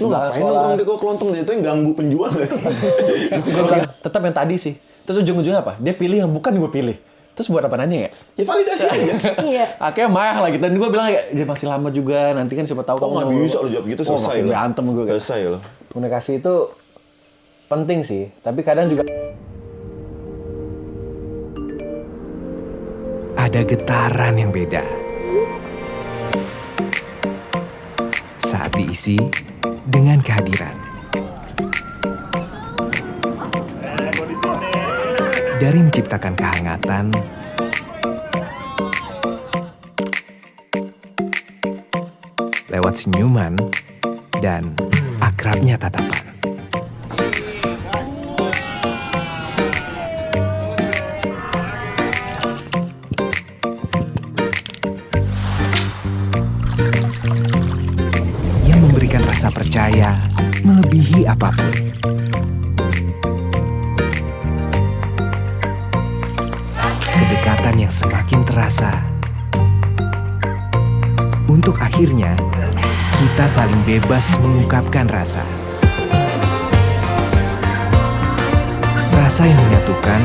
Lu ngapain nongkrong di kelontong dia itu yang ganggu penjual gak sih? Gue bilang, tetap yang tadi sih. Terus ujung-ujungnya apa? Dia pilih yang bukan gue pilih. Terus buat apa nanya ya? Ya validasi aja. Iya. Akhirnya marah lagi. Dan gue bilang, ya masih lama juga. Nanti kan siapa tahu Oh nggak bisa lo jawab gitu, selesai makin lo. berantem gue. Selesai lo. Komunikasi itu penting sih. Tapi kadang juga ada getaran yang beda saat diisi dengan kehadiran. Dari menciptakan kehangatan, lewat senyuman, dan akrabnya tatapan. Yang memberikan rasa percaya melebihi apapun. Kedekatan yang semakin terasa. Untuk akhirnya, kita saling bebas mengungkapkan rasa. Rasa yang menyatukan,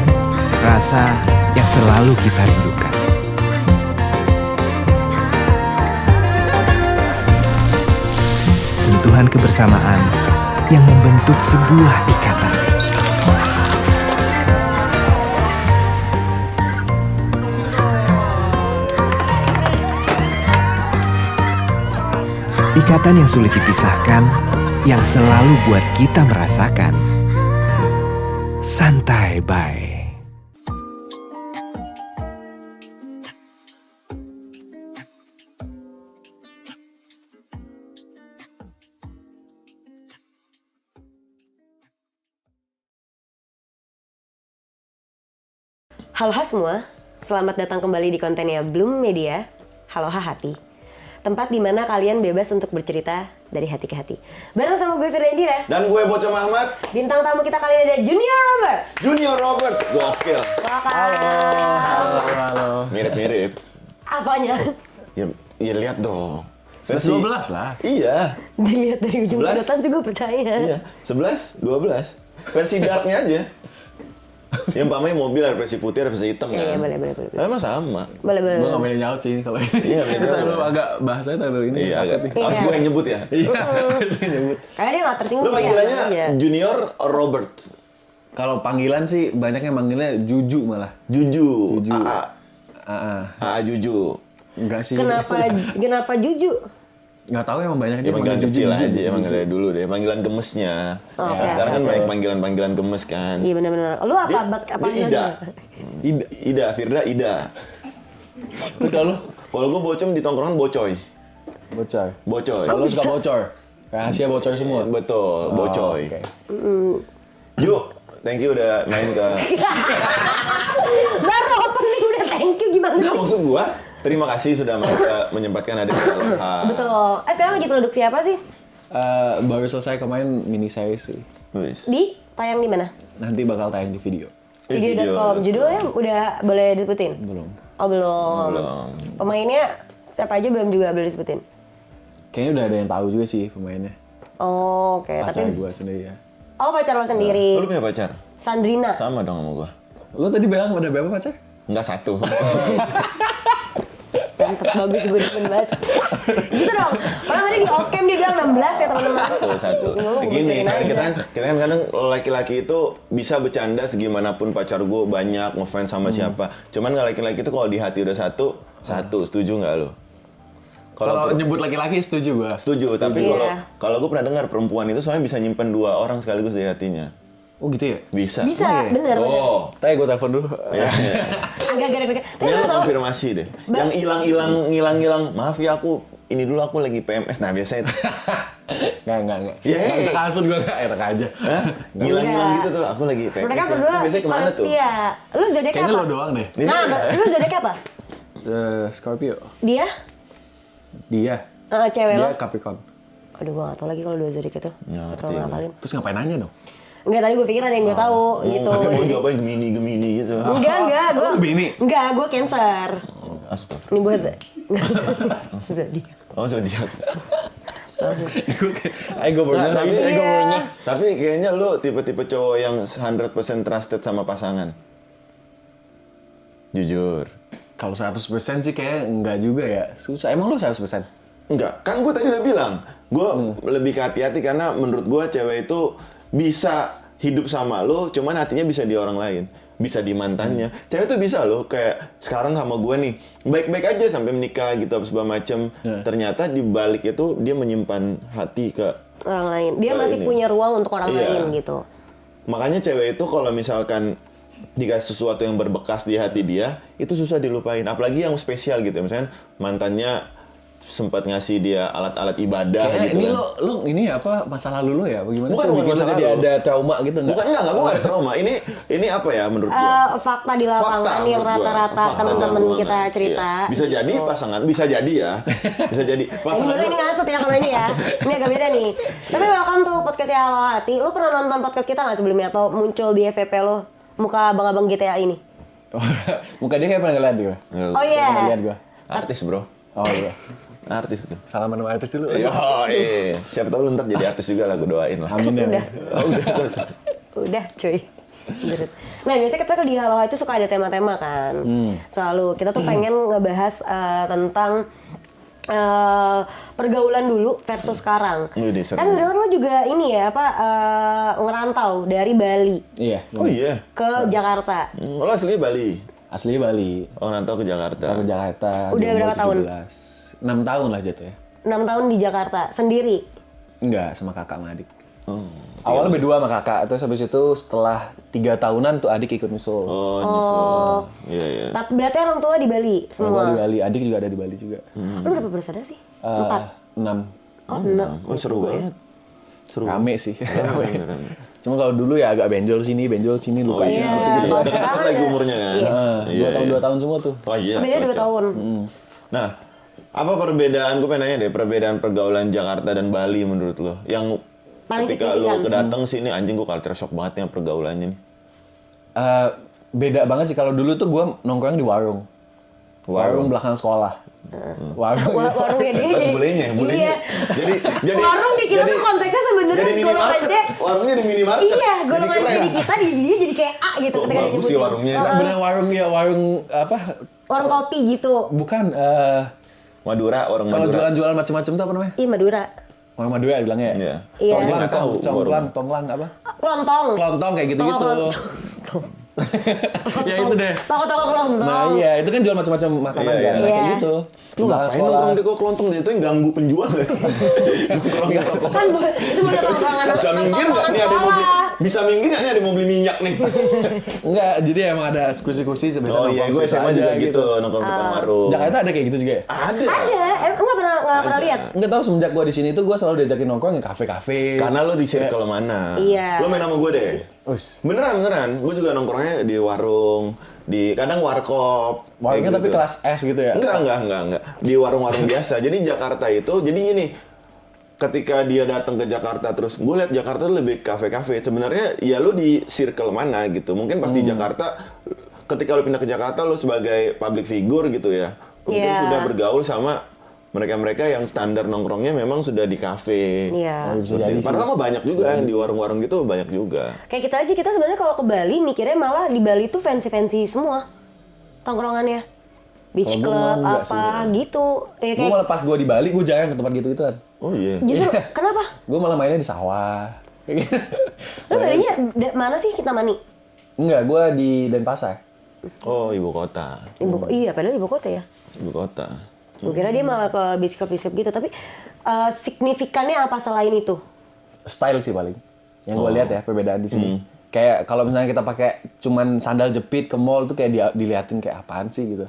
rasa yang selalu kita rindukan. Sentuhan kebersamaan yang membentuk sebuah ikatan. Ikatan yang sulit dipisahkan, yang selalu buat kita merasakan santai bye. Halo semua, selamat datang kembali di kontennya Bloom Media, Halo Hati. Tempat di mana kalian bebas untuk bercerita dari hati ke hati. Bareng sama gue Firda Indira. Dan gue Bocah Ahmad. Bintang tamu kita kali ini ada Junior Robert. Junior Robert. Gokil. halo. Mirip-mirip. Apanya? Ya lihat dong. 12 lah. Iya. Dilihat dari ujung 11. kedotan sih gue percaya. Iya. 11, 12. Versi darknya aja. Yang pamer mobil ada versi putih, ada versi hitam kan? Iya, boleh. Tapi emang sama. Boleh. Gue gak main nyaut sih kalau ini. Iya, Itu terlalu agak bahasanya terlalu ini. Iya, agak. takut nih. Harus gue yang nyebut ya? Iya, nyebut. Kayaknya dia gak tersinggung. Lu panggilannya aja. Junior Robert? Kalau panggilan sih banyak yang manggilnya Juju malah. Juju. Juju. AA. AA Juju. Enggak sih. Kenapa Juju? Nggak tahu emang banyak Ya dia panggilan manggil kecil Juju. aja, emang dari dulu deh. Panggilan gemesnya. Oh, Nah, oke, sekarang kan oke. banyak panggilan-panggilan gemes kan. Iya benar-benar. Lu apa? Dia Ida. Ida, Firda, Ida. Itu kalau Kalau gue bocem di tongkrongan bocoy. bocor. Bocoy. Soalnya lu suka bocor. Rahasia bocor semua. Betul, bocoy. Oke. Yuk, thank you udah main ke... Baru opening udah thank you gimana Enggak, sih? maksud gua, terima kasih sudah menyempatkan hadir di Aloha. Betul. Sekarang lagi produksi apa sih? Baru selesai kemarin mini series sih. Wis. Di tayang di mana? Nanti bakal tayang di video. Video.com. Judulnya udah boleh disebutin? Belum. Oh belum. Belum. Pemainnya siapa aja belum juga boleh disebutin? Kayaknya udah ada yang tahu juga sih pemainnya. Oh, oke. Pacar Tapi gue sendiri ya. oh pacar lo sendiri. Lu punya pacar? Sandrina. Sama dong sama gua. Lu tadi bilang ada berapa pacar? Enggak satu. Mantep, bagus, gue demen banget. Gitu dong. Orang tadi di Okem dia bilang 16 ya teman-teman. Satu. Ngomong, gue Gini, ceritain kita aja. kan kadang laki-laki itu bisa bercanda segimanapun pacar gue banyak ngefans sama siapa. Cuman kalau laki-laki itu kalau di hati udah satu, setuju nggak lo? Kalau nyebut laki-laki setuju gua. Setuju, tapi Iya. kalau gue pernah dengar perempuan itu soalnya bisa nyimpen 2 orang sekaligus di hatinya. Oh gitu ya? Bisa. Bisa, bener. Oh. Tadi gue telepon dulu. Ya, ya. Agak-agak deg-degan. Tapi Ini lo lo tau, konfirmasi deh. Yang hilang-hilang, maaf ya aku ini dulu aku lagi PMS. Nah, biasanya itu. Enggak. Iya. Nggak bisa kasut gue enggak enak aja. Hah? Hilang-hilang Enggak. gitu tuh, aku lagi PMS. mereka ya. berdua Itu biasanya kemana tuh? Iya. Lu zodiaknya Kayaknya apa? lo doang deh. Nah, lu zodiaknya apa? Scorpio. Dia? Dia Cewek lo? Capricorn. Aduh, gue gak tau lagi kalau dua zodiak itu. Nggak Gak ngerti tau gue. ngapalin. Terus ngapain nanya dong? Enggak, tadi gue pikir ada yang gue tahu gitu. Tapi mau jawabnya Gemini gitu. Enggak, gue. Oh, Gemini? Enggak, gue Cancer. Astaga. Ini buat zodiak. Oh, zodiak. Ego Nggak, bener lagi, ego Iya. bener. Tapi kayaknya lu tipe-tipe cowok yang 100% trusted sama pasangan. Jujur. Kalau 100% sih kayak enggak juga ya. Susah. Emang lu 100%? Enggak, kan gue tadi udah bilang, gue lebih ke hati-hati karena menurut gue cewek itu bisa hidup sama lo, cuman hatinya bisa di orang lain, bisa di mantannya. Cewek tuh bisa loh, kayak sekarang sama gue nih, baik-baik aja sampai menikah gitu, apa segala macem. Ternyata di balik itu dia menyimpan hati ke Orang lain. Dia Oh, masih ini. punya ruang untuk orang Iya. lain gitu. Makanya cewek itu kalau misalkan dikasih sesuatu yang berbekas di hati dia, itu susah dilupain. Apalagi yang spesial gitu, misalnya mantannya sempat ngasih dia alat-alat ibadah Kayak gitu ini kan. lo ini apa masa lalu lo ya? Bagaimana Bukan, sih bukan bikin lo masa jadi lalu. ada trauma gitu enggak? Bukan, enggak, gue gak ada trauma. Ini apa ya menurut gua? Fakta di lapangan Fakta yang menurut gua. rata-rata Fakta di teman-teman lapangan. kita cerita. Iya. Bisa jadi gitu. pasangan, bisa jadi ya. Bisa jadi Ini pasangan. dulu ini ngasut ya kalau ini ya. Ini agak beda nih. Tapi welcome tuh podcastnya Halo Hati. Lu pernah nonton podcast kita nggak sebelumnya atau muncul di FVP lo? Muka abang-abang GTA ini. Muka dia kayak pernah ngeliat gue. Oh iya. Pernah lihat gue. Artis bro, Oh iya. artis tuh. Salaman sama artis dulu. Yo, siapa tahu lu ntar jadi artis juga lah, gue doain lah. Amin ya. Udah. Oh, udah. Udah cuy. Bener. Nah biasanya kita di Halo Hati itu suka ada tema-tema kan. Selalu kita tuh pengen ngebahas tentang pergaulan dulu versus sekarang. Wih, seru. Kan udah lo juga ini ya apa ngerantau dari Bali Iya. Oh iya, ke Jakarta. lo aslinya Bali. Asli Bali. Oh rantau ke Jakarta. Ke Jakarta. Udah berapa tahun? 6 tahun lah jatuh ya. 6 tahun di Jakarta sendiri. Enggak, sama kakak sama adik. Oh, Awalnya berdua sama kakak, terus habis itu setelah 3 tahunan tuh adik ikut nyusul. oh, nyusul. Iya, iya. Tapi berarti orang tua di Bali Orang semua. tua di Bali, adik juga ada di Bali juga. Lu berapa bersaudara sih? 4. 6. Oh, 6. Oh, seru banget. Seru. Rame sih. Rame, rame. Cuma kalau dulu ya agak benjol sini, luka Oh, sini. iya. gitu-gitu. Kalau Dekat sekarang lagi ya- umurnya kan. Iya. 2 tahun semua tuh. Oh iya. Beda 2 kocak. tahun. Nah, apa perbedaan, gue pengen nanya deh, perbedaan pergaulan Jakarta dan Bali menurut lo? Yang Paling ketika lo signifikan. kedateng sini, anjing gue culture shock banget nih pergaulannya nih. Beda banget sih kalau dulu tuh gue nongkrong di warung. Warung belakang sekolah. Warung. Warungnya dia jadi. Bulenya, bulenya. Iya. Jadi Warung di kita tuh konteksnya sebenarnya jadi golongan minimarket. C. Warungnya di minimarket. Iya, golongan Jadi C keren. di kita dia jadi kayak A gitu Oh, ketika bagus disebutin. sih warungnya. Nah, bener warung ya, warung apa? Warung kopi gitu. Bukan Madura, orang kalau Madura. jualan-jualan macam-macam tuh apa namanya? Iya, Madura. Warung Madura bilangnya ya? Iya. Iya. Soalnya nggak tahu. Congklang, tonglang apa? Kelontong. Kelontong kayak gitu-gitu. Ya itu deh. Toko-toko kelontong. Nah iya, itu kan jual macam-macam makanan Iya, kan, iya. Nah, kayak Iya. gitu. Lu Belakang ngapain nongkrong di kok kelontong itu yang ganggu penjual nggak sih? Nongkrong di toko. Kan itu bukan tongkrongan. Bisa minggir nggak nih ada mau beli? Bisa minggir nggak nih ada mau beli minyak nih? Enggak, jadi emang ada kursi-kursi sebesar Oh iya, gue SMA juga gitu nongkrong depan warung. Jakarta ada kayak gitu juga ya? Ada. Ada, nggak pernah lihat. Enggak tahu semenjak gue di sini tuh gue selalu diajakin nongkrong ke kafe-kafe. Karena lo di circle mana? Iya. Lo main sama gue deh. Us. Beneran. Gue juga nongkrongnya di warung, di kadang warkop. Warungnya kayak tapi gitu. kelas S gitu ya? Enggak. Di warung-warung biasa. Jadi Jakarta itu, jadi gini, ketika dia datang ke Jakarta terus, gue lihat Jakarta tuh lebih kafe-kafe. Sebenarnya ya lu di circle mana gitu. Mungkin pasti Jakarta, ketika lu pindah ke Jakarta lu sebagai public figure gitu ya. Mungkin Iya. sudah bergaul sama mereka-mereka yang standar nongkrongnya memang sudah di kafe. Iya. Oh, bisa jadi sih. Padahal mah banyak juga yang di warung-warung gitu banyak juga. Kayak kita aja, kita sebenarnya kalau ke Bali mikirnya malah di Bali tuh fancy-fancy semua tongkrongannya. Beach Kalau gua club malah enggak apa gitu. Ya Gue kayak malah pas gue di Bali, gue jarang ke tempat gitu-gituan. Oh iya. justru kenapa? Gue malah mainnya di sawah. Kayak gitu. Lu Balinya mana sih kita mani? Enggak, gue di Denpasar. Oh, ibu kota. Iya, padahal ibu kota ya. Ibu kota. Gue kira dia malah ke beach club gitu, tapi signifikannya apa selain itu? Style sih paling. Yang gue lihat ya perbedaan di sini. Kayak kalau misalnya kita pakai cuman sandal jepit ke mall tuh kayak diliatin kayak apaan sih gitu.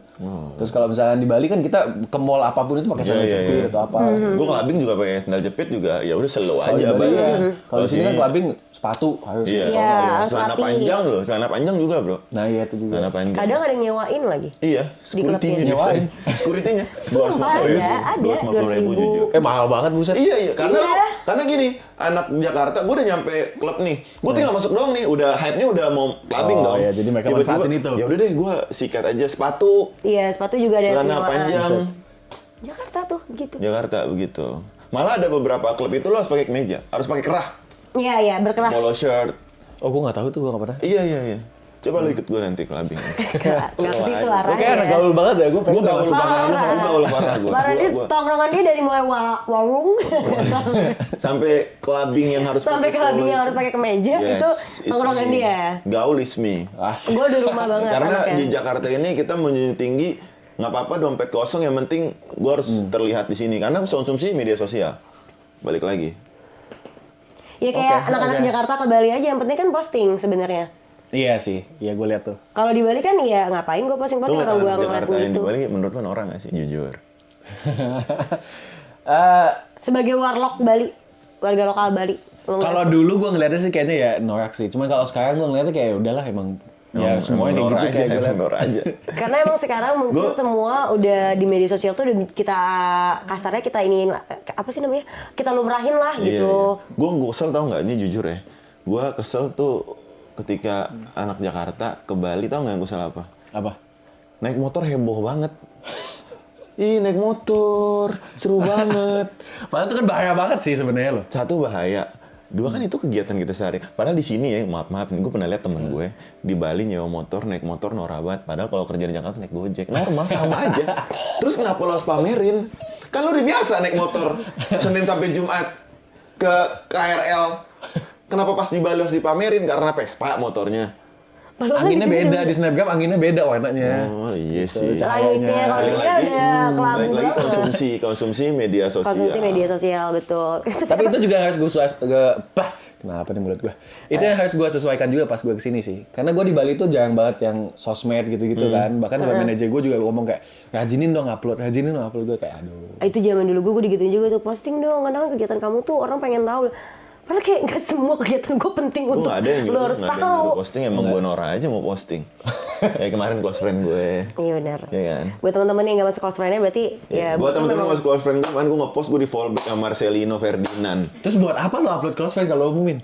Terus kalau misalnya di Bali kan kita ke mall apapun itu pakai sandal Iya, jepit iya. atau apa. Gue clubbing juga pakai sandal jepit juga, ya udah slow Kalau di aja Bali banget. ya. Kalau di sini kan clubbing sepatu harus. Iya, Iya, harus celana rapi. panjang loh, celana panjang juga bro. Nah iya itu juga. Celana panjang. Kadang ada yang nyewain lagi. Iya, Di security-nya klubnya. Nyewain. Security-nya. Sumpah ada, 250.000 jujur. Mahal banget buset. Iya, karena Iya. karena gini, anak Jakarta, gue udah nyampe klub nih, gue tinggal masuk doang nih, udah hype-nya udah mau clubbing Oh, dong. iya, jadi mereka manfaatin itu. Ya udah deh, gue sikat aja sepatu, Iya, sepatu juga ada celana penyewaan. panjang. Jakarta tuh gitu. Jakarta begitu. Malah ada beberapa klub itu lo harus pakai kemeja, harus pakai kerah, Iya, berkerah. polo shirt. Oh, gue nggak tahu tuh, gue nggak pernah. Iya. Coba lo ikut gue nanti clubbing. Nggak ke situ Gue arahnya. kayak anak gaul banget ya, gue Gue pengen gaul tahu. parah, gue gaul parah gue. Parah dia tongkrongan dia dari mulai warung Sampai clubbing yang harus sampai pakai ke labing polo yang harus pakai kemeja itu it's tongkrongan me. dia. Gaul is me. Asik. Gue di rumah banget Karena anaknya. di Jakarta ini kita menjunjung tinggi, nggak apa-apa dompet kosong, yang penting gue harus terlihat di sini. Karena konsumsi media sosial. Balik lagi. Ya kayak Oke, anak-anak oke. Jakarta ke Bali aja, yang penting kan posting sebenarnya. Iya sih, iya gue lihat tuh. Kalau di Bali kan ya ngapain gue Lu posting-posting ngeliat kalau gue anak Jakarta yang di ngeliat Bali, menurut lu orang nggak sih? Jujur. sebagai warlock Bali, warga lokal Bali. Lu Kalau dulu gue ngeliatnya sih kayaknya ya norak sih. Cuman kalau sekarang gue ngeliatnya kayak udahlah emang ya semuanya kayak gitu kayak gue liat. Norak aja. Karena emang sekarang mungkin Gua- semua udah di media sosial tuh udah kita kasarnya kita iniin apa sih namanya? Kita lumrahin lah gitu. Gue kesel tau nggak? Ini jujur ya. Gue kesel tuh ketika anak Jakarta ke Bali, tau nggak yang kesel apa? Apa? Naik motor heboh banget. Ih, naik motor, seru banget. Padahal itu kan bahaya banget sih sebenarnya loh. Satu, bahaya. Dua, kan itu kegiatan kita sehari. Padahal di sini ya, maaf nih, gue pernah lihat temen gue di Bali nyewa motor, naik motor norak banget. Padahal kalau kerja di Jakarta naik Gojek, normal sama aja. Terus kenapa lo harus pamerin? Kan lo udah biasa naik motor Senin sampai Jumat ke KRL. Kenapa pas di Bali harus dipamerin? Karena Vespa motornya. Padahal Anginnya di sini beda di Snapgram, anginnya beda warnanya. Oh iya sih. Langitnya kalau Balik ini kan lagi, ada kelabu balik lagi banget. konsumsi media sosial. Konsumsi media sosial betul. Tapi itu juga harus gue kenapa nih mulut gue? Itu yang harus gue sesuaikan juga pas gue kesini sih. Karena gue di Bali tuh jarang banget yang sosmed gitu-gitu kan. Bahkan sama manajer gue juga ngomong kayak, rajinin dong upload. Gue kayak aduh. Itu zaman dulu gue digituin juga tuh, posting dong, kadang kegiatan kamu tuh orang pengen tahu. Padahal kayak nggak semua kegiatan gue penting Gue untuk nggak ada yang lo nyuruh, harus nggak ada yang tahu. nyuruh posting, emang gue norak aja mau posting. Kayak kemarin close friend gue. Iya benar. Iya kan? Buat teman-teman yang nggak masuk close friend-nya berarti ya Buat teman-teman memang- masuk close friend gue, kan gue nge-post gue di follow back sama Marcelino Ferdinand. Terus buat apa lo upload close friend kalau umumin?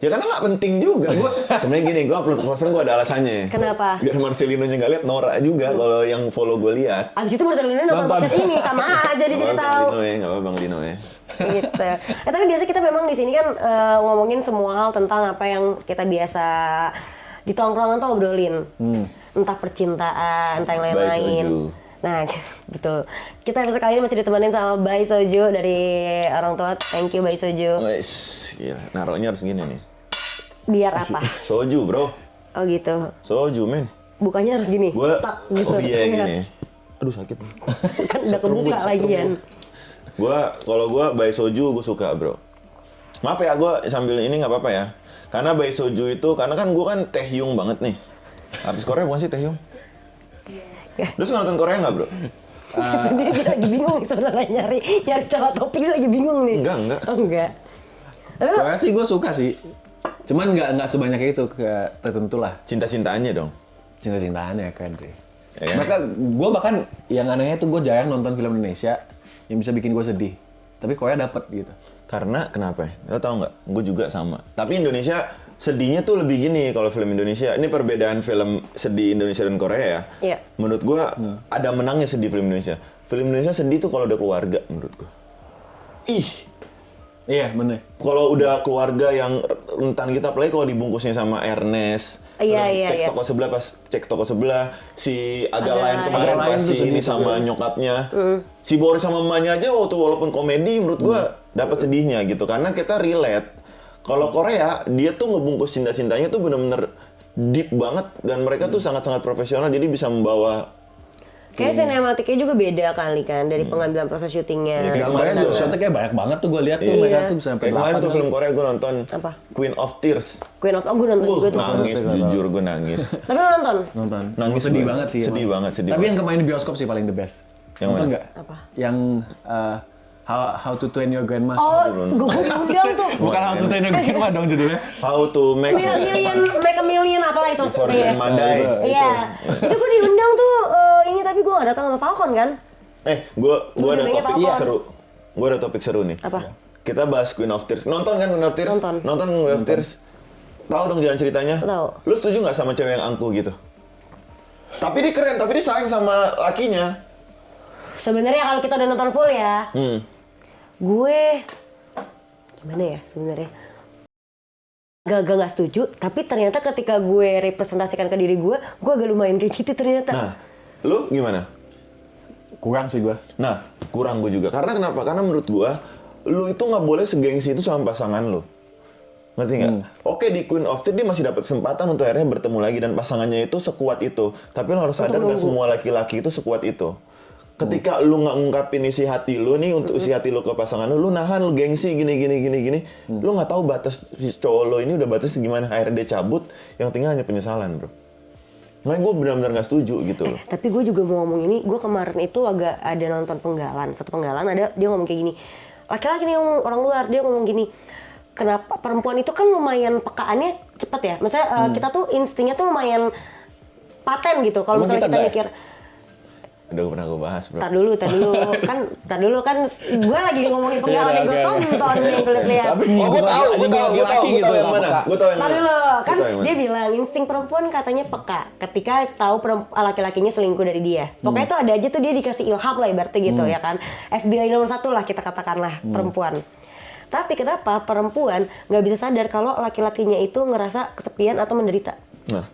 Ya karena nggak penting juga. Gue sebenarnya gini, gue upload close friend gue ada alasannya. Kenapa? Biar Marcelino-nya nggak lihat, norak juga kalau yang follow gue lihat. Abis itu Marcelino nonton podcast ini sama aja di sini Nggak apa-apa, tahu. Bang Lino ya, nggak apa Bang Lino ya. Gitu. Tapi biasa kita memang di sini kan ngomongin semua hal tentang apa yang kita biasa di tongkrongan tuh obrolin. Entah percintaan, entah yang Bai lain-lain. Soju. Nah, betul. Kita kali ini masih ditemenin sama Bai Soju dari orang tua. Thank you Bai Soju. Wes, gila. Naruhnya harus gini nih. Biar apa? Soju bro, Oh gitu. soju men. Bukannya harus gini. Gue, Tak, gitu. oh iya gini. Aduh sakit. Kan udah kebuka lagian. Kalau gue Bai Soju gue suka bro. Maaf ya, gue sambil ini nggak apa-apa ya. Karena Bai Soju itu, karena kan gue kan Taehyung banget nih. Artis Korea bukan sih Taehyung? Lu suka nonton Korea nggak bro? Dia lagi bingung nih sebenarnya nyari cowok topik dia lagi bingung nih. Enggak. Oh, enggak. Tapi lu Korea sih gue suka sih. Cuman nggak sebanyak itu, ke tertentu lah. Cinta-cintaannya dong. Cinta-cintaannya keren sih. Ya kan? Mereka, gue bahkan yang anehnya tuh gue jarang nonton film Indonesia yang bisa bikin gue sedih. Tapi Korea dapet gitu. Karena kenapa ya? Lo tau nggak? Gue juga sama. Tapi Indonesia sedihnya tuh lebih gini kalau film Indonesia. Ini perbedaan film sedih Indonesia dan Korea ya. Iya. Menurut gue ada menangnya sedih film Indonesia. Film Indonesia sedih tuh kalau udah keluarga menurut gue. Ih, Iya bener. kalau udah keluarga yang rentan kita, apalagi kalau dibungkusnya sama Ernest. Iya, Cek iya. toko sebelah, pas cek toko sebelah, si agak Agak lain kemarin lain pas tuh si sedih ini tuh, sama nyokapnya. Si Boris sama emaknya aja waktu walaupun komedi menurut gua dapat sedihnya gitu, karena kita relate. Kalau Korea, dia tuh ngebungkus cinta-cintanya tuh bener-bener deep banget, dan mereka tuh sangat-sangat profesional, jadi bisa membawa. kayak sinematiknya juga beda kali kan dari pengambilan proses syutingnya. Iya, kayak Yang kemarin Korea juga tuh. shotnya kayak banyak banget tuh gue lihat tuh. Iya. Mereka tuh bisa sampai Kayak kemarin 8 tuh kali. film Korea gue nonton Apa? Queen of Tears. Queen of, gue nonton juga tuh. Nangis, jujur gue nangis. Tapi lu nonton? Nonton. Nangis sedih gue. banget sih. Sedih emang. banget, sedih Tapi banget. yang kemarin di bioskop sih paling the best. Yang Nonton mana? nggak? Apa? Yang How to Train Your Grandma. Oh, gue diundang tuh. Bukan How to Train Your Grandma dong judulnya. How to make Make a million apalah itu. for Iya. Grandma Die. Iya. Itu gue diundang tuh ini tapi gue gak datang sama Falcon kan? Gue ada judulnya topik apa? seru. Gue ada topik seru nih. Apa? Kita bahas Queen of Tears. Nonton kan Queen of Tears? Nonton. Queen of Tears. Tahu dong jalan ceritanya? Tahu. Lu setuju nggak sama cewek yang angkuh gitu? Tapi dia keren, tapi dia sayang sama lakinya. Sebenarnya kalau kita udah nonton full ya, gue gimana ya sebenarnya? Gak setuju, tapi ternyata ketika gue representasikan ke diri gue agak lumayan kayak gitu ternyata. Nah, lu gimana? Kurang sih gue. Nah, kurang gue juga. Karena kenapa? Karena menurut gue, lu itu nggak boleh segengsi itu sama pasangan lu. Ngerti nggak? Oke, di Queen of Tears dia masih dapat kesempatan untuk akhirnya bertemu lagi dan pasangannya itu sekuat itu. Tapi lu harus sadar nggak semua laki-laki itu sekuat itu. Ketika lu nggak ngungkapin isi hati lu nih untuk isi hati lu ke pasangan lu nahan, lu gengsi gini, lu nggak tahu batas si cowok lu ini udah batas gimana. Akhirnya dia cabut, yang tinggal hanya penyesalan, bro. Makanya gue benar-benar nggak setuju gitu loh. Tapi gue juga mau ngomong ini, gue kemarin itu agak ada nonton penggalan, satu penggalan ada dia ngomong kayak gini, laki-laki nih orang luar, dia ngomong gini, kenapa perempuan itu kan lumayan pekaannya cepet ya, maksudnya kita tuh instingnya tuh lumayan paten gitu, kalau misalnya kita mikir, Udah pernah gue bahas, bro. tar dulu kan, gue lagi ngomongin penggalan yang gue tonton yang lihat. Gue tahu yang mana. Tar dulu, kan dia bilang insting perempuan katanya peka ketika tahu laki-lakinya selingkuh dari dia. Pokoknya itu ada aja tuh dia dikasih ilham lah ibaratnya gitu ya kan. FBI nomor 1 lah kita katakanlah perempuan. Tapi kenapa perempuan nggak bisa sadar kalau laki-lakinya itu ngerasa kesepian atau menderita? Nah,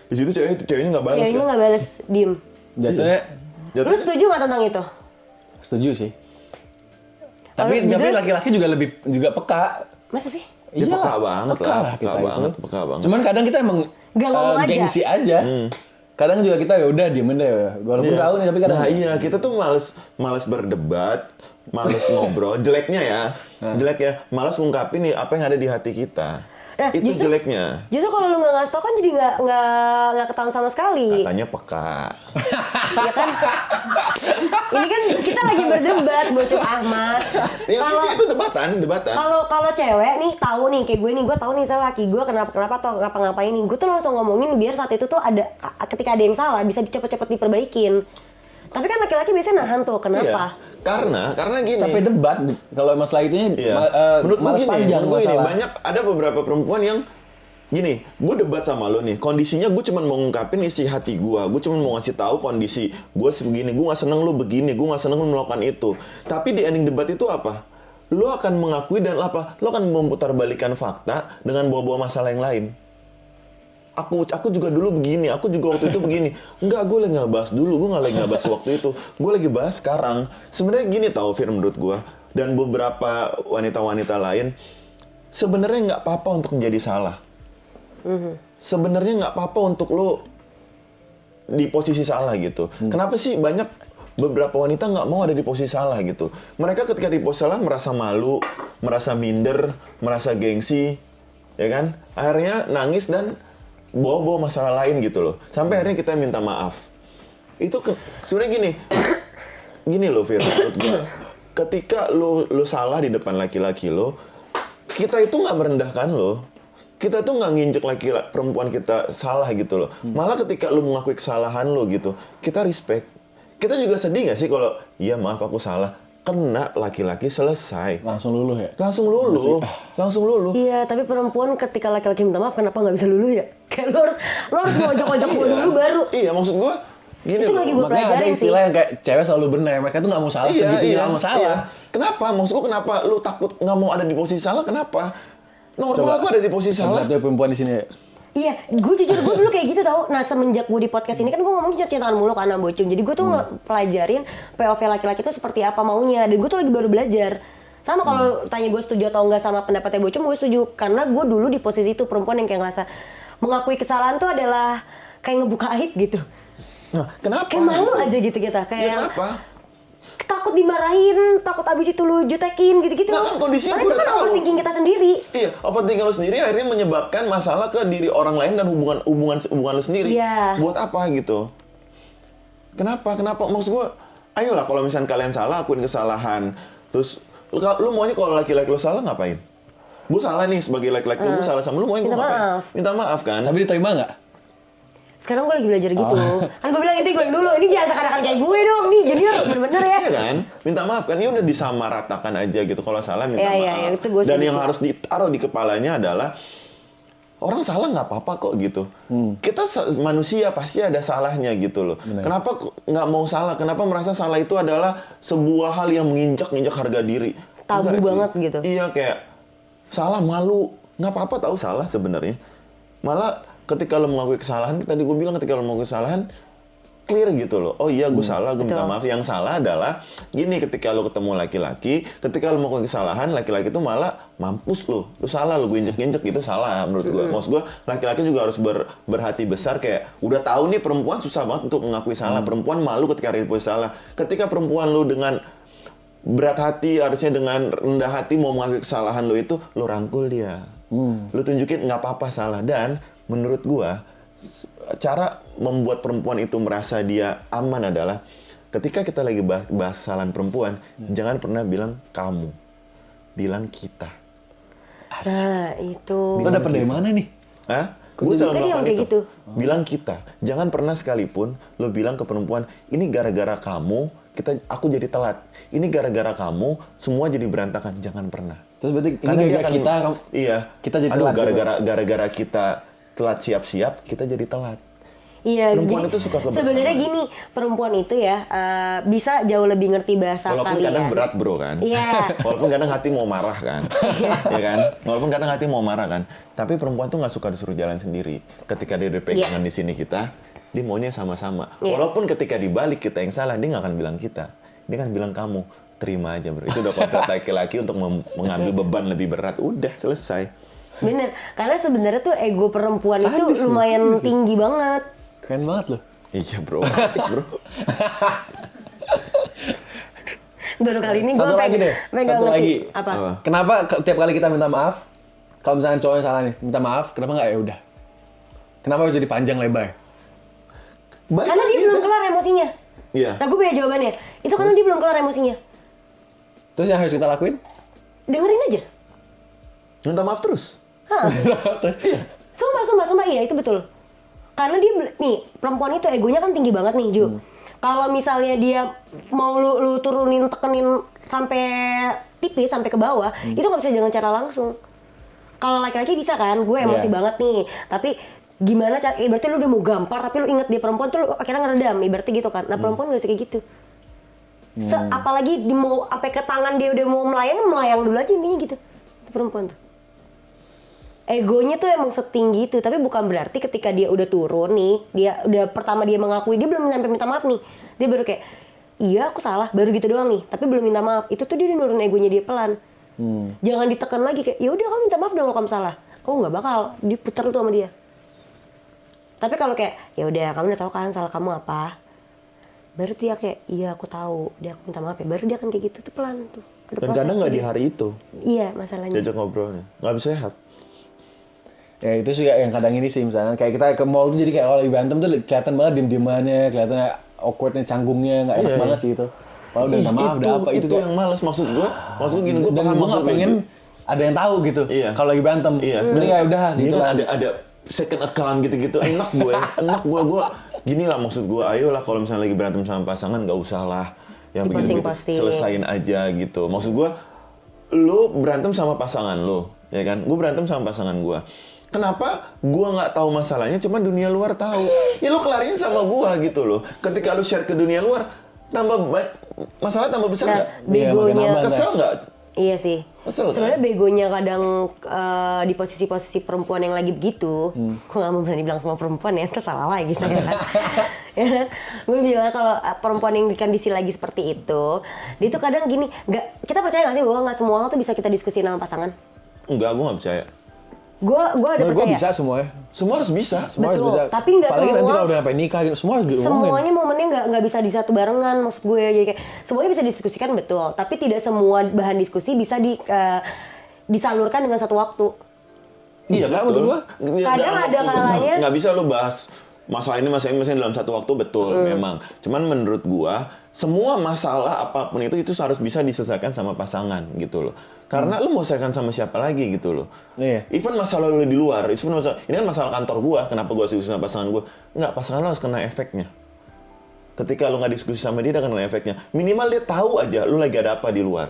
di situ ceweknya nggak balas. Ceweknya nggak balas, diem. Jatuhnya Lu setuju nggak tentang itu? setuju sih. Tapi laki-laki juga peka. Masa sih? Dia Iyalah, peka banget peka lah, kita peka banget. Cuman kadang kita emang Nggak ngomong aja. gengsi aja. Kadang juga kita ya udah diem aja. Walaupun tahu nih tapi kadang. Nah iya, kita tuh males berdebat, males ngobrol. Jeleknya ya, males ngungkapin nih apa yang ada di hati kita. Nah, itu jeleknya. Justru kalau lu nggak ngasih tau kan jadi nggak ketahuan sama sekali. Katanya peka. Ya kan? Ini kan kita lagi berdebat, Bocil Ahmad. Ya, itu debatan. Kalau cewek nih tahu nih kayak gue tahu nih salah laki gue kenapa atau ngapa-ngapain nih, gue tuh langsung ngomongin biar saat itu tuh ketika ada yang salah bisa cepet-cepet diperbaikin. Tapi kan laki-laki biasanya nahan tuh, kenapa? Iya. Karena gini. Capek debat kalau masalah itunya malas panjang masalah. Banyak ada beberapa perempuan yang gini, gue debat sama lo nih, kondisinya gue cuma mau ngungkapin isi hati gue cuma mau ngasih tahu kondisi gue sebegini, gue nggak seneng lo begini, gue nggak seneng lo melakukan itu. Tapi di ending debat itu apa? Lo akan mengakui dan apa? Lo akan memutarbalikkan fakta dengan bawa-bawa masalah yang lain. Aku juga dulu begini, aku juga waktu itu begini. Enggak, gue lagi nggak bahas dulu, gue nggak lagi nggak bahas waktu itu. Gue lagi bahas sekarang. Sebenarnya gini tau, Fir, menurut gue dan beberapa wanita-wanita lain, sebenarnya nggak apa-apa untuk menjadi salah. Sebenarnya nggak apa-apa untuk lo di posisi salah gitu. Kenapa sih banyak beberapa wanita nggak mau ada di posisi salah gitu? Mereka ketika di posisi salah merasa malu, merasa minder, merasa gengsi, ya kan? Akhirnya nangis dan bawa-bawa masalah lain gitu loh. Sampai akhirnya kita minta maaf. Itu sebenarnya gini loh, Fir, menurut gue. Ketika lo salah di depan laki-laki lo, kita itu nggak merendahkan lo. Kita tuh nggak nginjek perempuan kita salah gitu loh. Malah ketika lo mengakui kesalahan lo gitu, kita respect. Kita juga sedih nggak sih kalau, iya maaf aku salah. Kena laki-laki selesai. Langsung luluh ya? Langsung luluh. Iya, tapi perempuan ketika laki-laki minta maaf kenapa nggak bisa luluh ya? Kayak lo harus ngojok-ngojok gue dulu baru. Iya, maksud gue gini itu loh. lagi gue Makanya ada istilah yang kayak cewek selalu benar. Mereka tuh nggak mau salah segitunya, nggak mau salah. Iya. Kenapa? Maksud gue kenapa lu takut nggak mau ada di posisi salah? Kenapa? Normal aku ada di posisi salah. Satu perempuan di sini. Iya, gue dulu kayak gitu tau. Nah semenjak gue di podcast ini kan gue ngomongin cinta-cintaan mulu karena bocil. Jadi gue tuh pelajarin POV laki-laki itu seperti apa maunya. Dan gue tuh lagi baru belajar. Sama kalau tanya gue setuju atau enggak sama pendapatnya bocil, gue setuju. Karena gue dulu di posisi itu perempuan yang kayak ngerasa mengakui kesalahan tuh adalah kayak ngebuka aib gitu. Nah, kenapa? Kayak malu aja gitu kita. Kayak kenapa? takut dimarahin, takut abis itu lu jutekin gitu-gitu. Nah, kan kondisinya itu gue kan udah tahu. overthinking kita sendiri. Iya, overthinking lu sendiri akhirnya menyebabkan masalah ke diri orang lain dan hubungan lu sendiri. Iya. Buat apa gitu? Kenapa? Maksud gue, ayolah kalau misalnya kalian salah, akuin kesalahan. Terus lu maunya kalau laki-laki lu salah ngapain? Gue salah nih sebagai laki-laki, gue salah sama lu, maunya gue Minta ngapain? maaf. Minta maaf kan? Tapi diterima nggak? Sekarang gue lagi belajar gitu. Kan gue bilang itu gue dulu. Ini jangan seakan-akan kayak gue dong. Nih junior bener-bener ya. Iya kan? Minta maaf kan? Ya udah disamaratakan aja gitu. Kalau salah minta Iya, maaf. iya, itu gue Dan setuju yang sih. harus ditaruh di kepalanya adalah, orang salah nggak apa-apa kok gitu. Kita manusia pasti ada salahnya gitu loh. Kenapa nggak mau salah? Kenapa merasa salah itu adalah sebuah hal yang menginjak-injak harga diri? Tabu Enggak, cuy. banget gitu. Iya, kayak salah malu. Nggak apa-apa tahu salah sebenarnya. Malah ketika lo mengakui kesalahan, tadi gue bilang ketika lo mengakui kesalahan, clear gitu loh. Oh iya, gue salah, gue minta maaf. Yang salah adalah gini, ketika lo ketemu laki-laki, ketika lo melakukan kesalahan, laki-laki itu malah mampus lo. Lo salah, lo gue injek-injek gitu salah menurut gue. Maksud gue, laki-laki juga harus berhati besar kayak udah tahu nih perempuan susah banget untuk mengakui salah. Perempuan malu ketika dia salah. Ketika perempuan lo dengan berat hati, harusnya dengan rendah hati mau mengakui kesalahan lo itu, lo rangkul dia. Lo tunjukin nggak apa-apa salah. Dan menurut gue, cara membuat perempuan itu merasa dia aman adalah ketika kita lagi bahas kesalahan perempuan, jangan pernah bilang kamu, bilang kita. Nah, itu. Lo dapet dari mana nih? Hah? Gue selalu Kan dia melakukan kayak itu. gitu. Bilang kita. Jangan pernah sekalipun lo bilang ke perempuan, ini gara-gara kamu, aku jadi telat. Ini gara-gara kamu, semua jadi berantakan. Jangan pernah. Terus berarti ini Karena dia gara-gara akan- kita, iya. kita jadi Aduh, telat gitu. gara-gara kita telat siap-siap, kita jadi telat. Iya, Perempuan jadi itu suka kebersamaan. sebenarnya gini, perempuan itu ya bisa jauh lebih ngerti bahasa Walaupun kalian. kadang berat bro kan. Iya. Walaupun kadang hati mau marah kan. Ya kan. Walaupun kadang hati mau marah kan. Tapi perempuan tuh nggak suka disuruh jalan sendiri. Ketika dia pegangan di sini kita, dia maunya sama-sama. Iya. Walaupun ketika dibalik kita yang salah, dia nggak akan bilang kita. Dia kan bilang kamu. Terima aja bro. Itu udah kodrat laki-laki untuk mengambil beban lebih berat. Udah selesai. Bener, karena sebenarnya tuh ego perempuan Sadis itu ya, lumayan sadis ya. tinggi banget. Keren banget loh. Iya bro. Habis, bro. Baru kali ini gue Satu lagi deh, satu lagi. Apa? Apa? Kenapa tiap kali kita minta maaf, kalau misalnya cowok yang salah nih, minta maaf, kenapa nggak ya udah? Kenapa harus jadi panjang lebar? Balik Karena dia lagi belum dah. kelar emosinya. Iya. Nah gue punya jawabannya. Itu karena dia belum kelar emosinya. Terus yang harus kita lakuin? Dengerin aja. Minta maaf terus. Terus, Sumpah, iya itu betul. Karena dia, nih, perempuan itu egonya kan tinggi banget nih, Ju. Kalau misalnya dia mau lu turunin, tekenin sampai tipis, sampai ke bawah, itu nggak bisa dengan cara langsung. Kalau laki-laki bisa kan, gue emosi Iya. banget nih. Tapi gimana cara, berarti lu udah mau gampar, tapi lu inget dia perempuan tuh lu akhirnya ngeredam, ibaratnya gitu kan. Nah perempuan nggak bisa kayak gitu. Apalagi di mau sampai ke tangan dia udah mau melayang dulu aja intinya gitu. Itu perempuan tuh. Egonya tuh emang setinggi itu, tapi bukan berarti ketika dia udah turun nih, dia udah pertama dia mengakui, dia belum sampai minta maaf nih. Dia baru kayak, iya aku salah, baru gitu doang nih, tapi belum minta maaf. Itu tuh dia udah nurunin egonya dia pelan. Jangan ditekan lagi kayak, ya udah kamu minta maaf dong kalau kamu salah. Oh nggak bakal, diputar tuh sama dia. Tapi kalau kayak, ya udah kamu udah tahu kan salah kamu apa. Baru dia kayak, iya aku tahu, dia aku minta maaf ya. Baru dia akan kayak gitu tuh pelan tuh. Ada Dan proses kadang nggak tuh di dia. hari itu Iya masalahnya. diajak ngobrolnya. Nggak bisa sehat. ya itu sih yang kadang ini sih misalnya kayak kita ke mall tuh jadi kayak kalau lagi berantem tuh kelihatan banget diem-diemannya, kelihatannya awkwardnya, canggungnya nggak enak Iya, banget iya. sih itu. Kalau udah minta maaf, udah apa itu kayak yang males maksud gua gini gua dan paham gue maksud nggak lu. pengen ada yang tahu gitu. Iya. Kalau lagi berantem, Iya. mending ya udah Dia gitu kan lah. ada second account gitu-gitu. Enak gua gini lah maksud gua, ayolah kalau misalnya lagi berantem sama pasangan nggak usah lah yang begitu Diposting-posting. selesain aja gitu. Maksud gua lu berantem sama pasangan lu, ya kan? Gua berantem sama pasangan gua. Kenapa gua nggak tahu masalahnya, cuman dunia luar tahu? Ya lu kelarin sama gua gitu loh. Ketika lu share ke dunia luar, masalah tambah besar Nah, nggak? Iya, makin begonya. nambah. Kesel nggak? Iya sih. Kesel kan? Sebenarnya begonya kadang di posisi-posisi perempuan yang lagi begitu, gue nggak mau berani bilang semua perempuan ya, tersalah lagi saya. Ya kan? Gue bilang kalau perempuan yang di kondisi lagi seperti itu, dia tuh kadang gini, kita percaya nggak sih bahwa nggak semua hal tuh bisa kita diskusi sama pasangan? Enggak, gua nggak percaya. Gue ada Menurut gue percaya. bisa semuanya. Semua harus bisa. Semua harus Betul, bisa. tapi nggak Apalagi nanti semua- kalau udah sampai nikah gitu, semua harus diomongin. Semuanya momennya nggak bisa di satu barengan, maksud gue. Jadi kayak semuanya bisa didiskusikan betul, tapi tidak semua bahan diskusi bisa disalurkan dengan satu waktu. Iya Bisa, betul. menurut gua. Kadang ada kalanya- nggak bisa lo bahas masalah ini dalam satu waktu betul memang. Cuman menurut gua semua masalah apapun itu harus bisa diselesaikan sama pasangan gitu loh. Karena lo mau selesaikan sama siapa lagi gitu loh. Iya. Even masalah lo di luar, ini kan masalah kantor gua. Kenapa gua diskusi sama pasangan gua? Nggak, pasangan lo harus kena efeknya. Ketika lo nggak diskusi sama dia akan kena efeknya. Minimal dia tahu aja lo lagi ada apa di luar.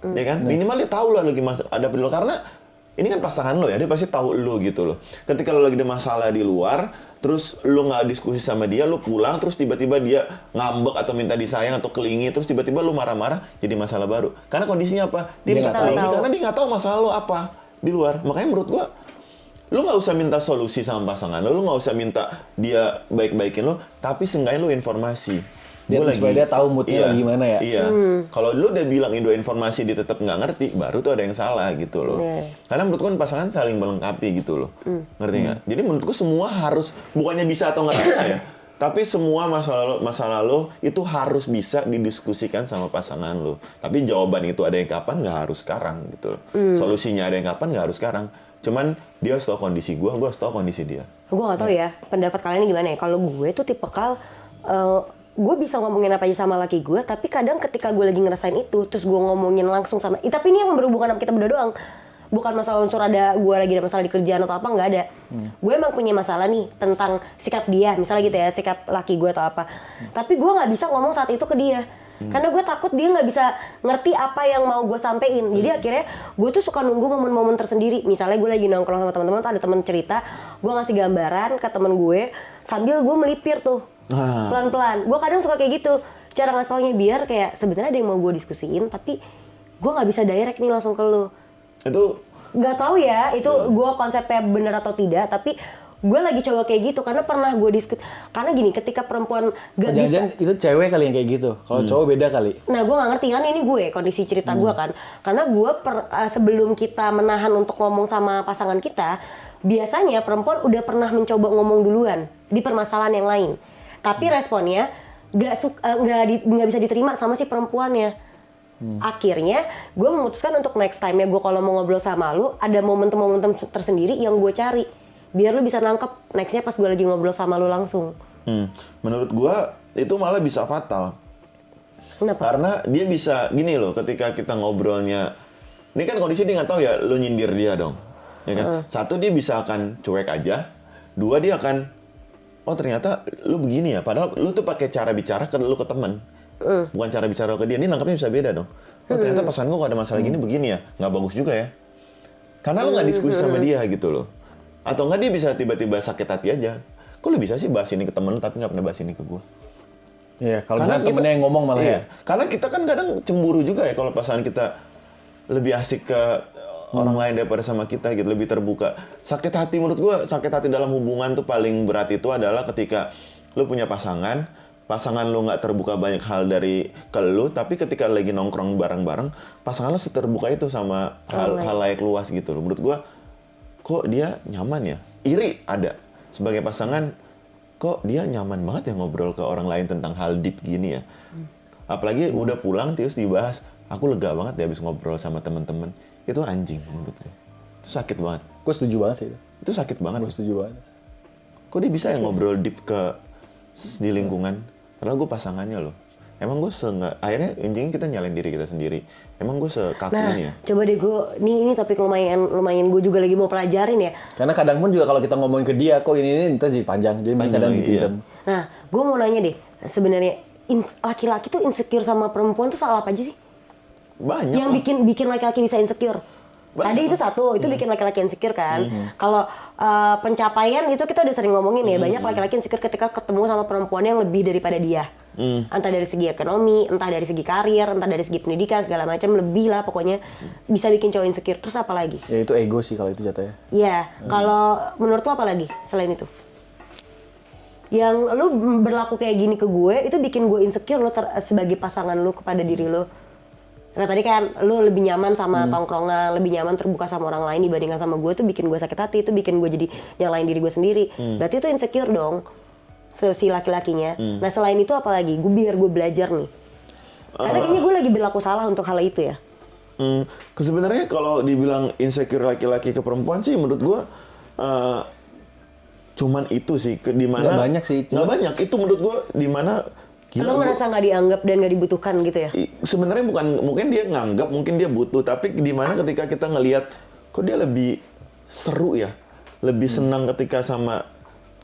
Ya kan? Minimal dia tahu lah lagi ada apa di luar. Karena ini kan pasangan lo ya, dia pasti tahu lo gitu loh. Ketika lo lagi ada masalah di luar, terus lo nggak diskusi sama dia, lo pulang, terus tiba-tiba dia ngambek atau minta disayang atau kelingi, terus tiba-tiba lo marah-marah, jadi masalah baru. Karena kondisinya apa? Dia minta nggak kelingi tahu. karena dia nggak tahu masalah lo apa di luar. Makanya menurut gua, lo nggak usah minta solusi sama pasangan lo nggak usah minta dia baik-baikin lo, tapi seenggaknya lo informasi. Supaya dia tahu moodnya lagi gimana ya. Iya. Kalau lu udah bilang Indo informasi dia tetap nggak ngerti, baru tuh ada yang salah gitu loh. Karena menurut gua pasangan saling melengkapi gitu loh. Ngerti nggak? Jadi menurutku semua harus, bukannya bisa atau nggak bisa ya, tapi semua masalah lo itu harus bisa didiskusikan sama pasangan lo. Tapi jawaban itu ada yang kapan nggak harus sekarang gitu loh. Solusinya ada yang kapan nggak harus sekarang. Cuman dia harus tahu kondisi gua harus tahu kondisi dia. Gue gak tahu ya, pendapat kalian gimana ya. Kalau gue tuh tipikal, gue bisa ngomongin apa aja sama laki gue, tapi kadang ketika gue lagi ngerasain itu, terus gue ngomongin langsung sama, tapi ini yang berhubungan sama kita berdua doang. Bukan masalah unsur ada gue lagi ada masalah di kerjaan atau apa, nggak ada. Gue emang punya masalah nih tentang sikap dia, misalnya gitu ya, sikap laki gue atau apa. Tapi gue nggak bisa ngomong saat itu ke dia. Karena gue takut dia nggak bisa ngerti apa yang mau gue sampein. Jadi akhirnya gue tuh suka nunggu momen-momen tersendiri. Misalnya gue lagi nongkrong sama teman-teman, tuh ada teman cerita, gue ngasih gambaran ke temen gue sambil gue melipir tuh pelan-pelan. Gue kadang suka kayak gitu. Cara ngasih taunya biar kayak sebenarnya ada yang mau gue diskusiin, tapi gue nggak bisa direct nih langsung ke lo. Itu Nggak tahu ya, itu gue konsepnya bener atau tidak, tapi gue lagi coba kayak gitu karena pernah gue karena gini, ketika perempuan gak bisa. Jangan-jangan itu cewek kali yang kayak gitu. Kalau cowok beda kali. Nah, gue nggak ngerti kan, ini gue kondisi cerita gue kan, karena gue sebelum kita menahan untuk ngomong sama pasangan kita, biasanya perempuan udah pernah mencoba ngomong duluan di permasalahan yang lain, tapi responnya nggak bisa diterima sama si perempuannya. Akhirnya gue memutuskan untuk next time ya, gue kalau mau ngobrol sama lu ada momentum-momentum tersendiri yang gue cari biar lu bisa nangkep nextnya pas gue lagi ngobrol sama lu langsung. menurut gua itu malah bisa fatal. Kenapa? Karena dia bisa gini loh, ketika kita ngobrolnya, ini kan kondisi dia nggak tahu ya, lu nyindir dia dong, ya kan? Satu, dia bisa akan cuek aja. Dua, dia akan, oh ternyata lu begini ya, padahal lu tuh pakai cara bicara ke lu ke teman, bukan cara bicara ke dia. Ini nangkapnya bisa beda dong. Oh ternyata pasangan gua kalau ada masalah gini begini ya, nggak bagus juga ya. Karena lu nggak diskusi sama dia gitu loh. Atau nggak dia bisa tiba-tiba sakit hati aja. Kok lu bisa sih bahas ini ke temen lu tapi nggak pernah bahas ini ke gua? Iya, kalau Karena misalnya temennya yang ngomong malah ya. Karena kita kan kadang cemburu juga ya kalau pasangan kita lebih asik ke orang lain daripada sama kita gitu, lebih terbuka. Sakit hati menurut gua, sakit hati dalam hubungan tuh paling berat itu adalah ketika lu punya pasangan lu nggak terbuka banyak hal dari ke lu, tapi ketika lagi nongkrong bareng-bareng, pasangan lu terbuka itu sama hal layak luas gitu loh. Menurut gua, kok dia nyaman ya? Iri ada. Sebagai pasangan, kok dia nyaman banget ya ngobrol ke orang lain tentang hal deep gini ya. Apalagi udah pulang terus dibahas, aku lega banget ya habis ngobrol sama teman-teman. Itu anjing menurut gue. Itu sakit banget. Gue setuju banget sih itu. Itu sakit banget. Gue setuju banget. Kok dia bisa ya ngobrol deep di lingkungan? Padahal gue pasangannya loh. Emang gue akhirnya anjing kita nyalain diri kita sendiri. Emang gue sekaku ini ya? Coba deh gue, ini topik lumayan gue juga lagi mau pelajarin ya. Karena kadang pun juga kalau kita ngomongin ke dia, kok ini ntar jadi panjang. Jadi Panjang kadang lagi, dipendam. Nah, gue mau nanya deh, sebenarnya laki-laki tuh insecure sama perempuan tuh soal apa aja sih? Banyak Yang lah. bikin laki-laki bisa insecure. Tadi itu satu, itu bikin laki-laki insecure kan. Kalau pencapaian itu kita udah sering ngomongin ya, banyak laki-laki insecure ketika ketemu sama perempuan yang lebih daripada dia. Entah dari segi ekonomi, entah dari segi karir, entah dari segi pendidikan, segala macam, lebih lah pokoknya bisa bikin cowok insecure. Terus apa lagi? Ya itu ego sih kalau itu jatuhnya. Iya, kalau menurut lo apa lagi selain itu? Yang lu berlaku kayak gini ke gue, itu bikin gue insecure lo sebagai pasangan lu kepada diri lo. Nah tadi kan lu lebih nyaman sama tongkrongan, lebih nyaman terbuka sama orang lain dibandingkan sama gue, tuh bikin gue sakit hati, itu bikin gue jadi nyalain diri gue sendiri. Berarti itu insecure dong, si laki-lakinya. Nah selain itu apa lagi? Biar gue belajar nih. Karena kayaknya gue lagi berlaku salah untuk hal itu ya. Sebenarnya kalau dibilang insecure laki-laki ke perempuan sih menurut gue cuman itu sih, dimana Nggak banyak sih. Nggak banyak, itu menurut gue dimana Lo ngerasa nggak dianggap dan nggak dibutuhkan gitu ya? sebenarnya bukan, mungkin dia nganggap, mungkin dia butuh, tapi di mana ketika kita ngelihat kok dia lebih seru ya, lebih senang ketika sama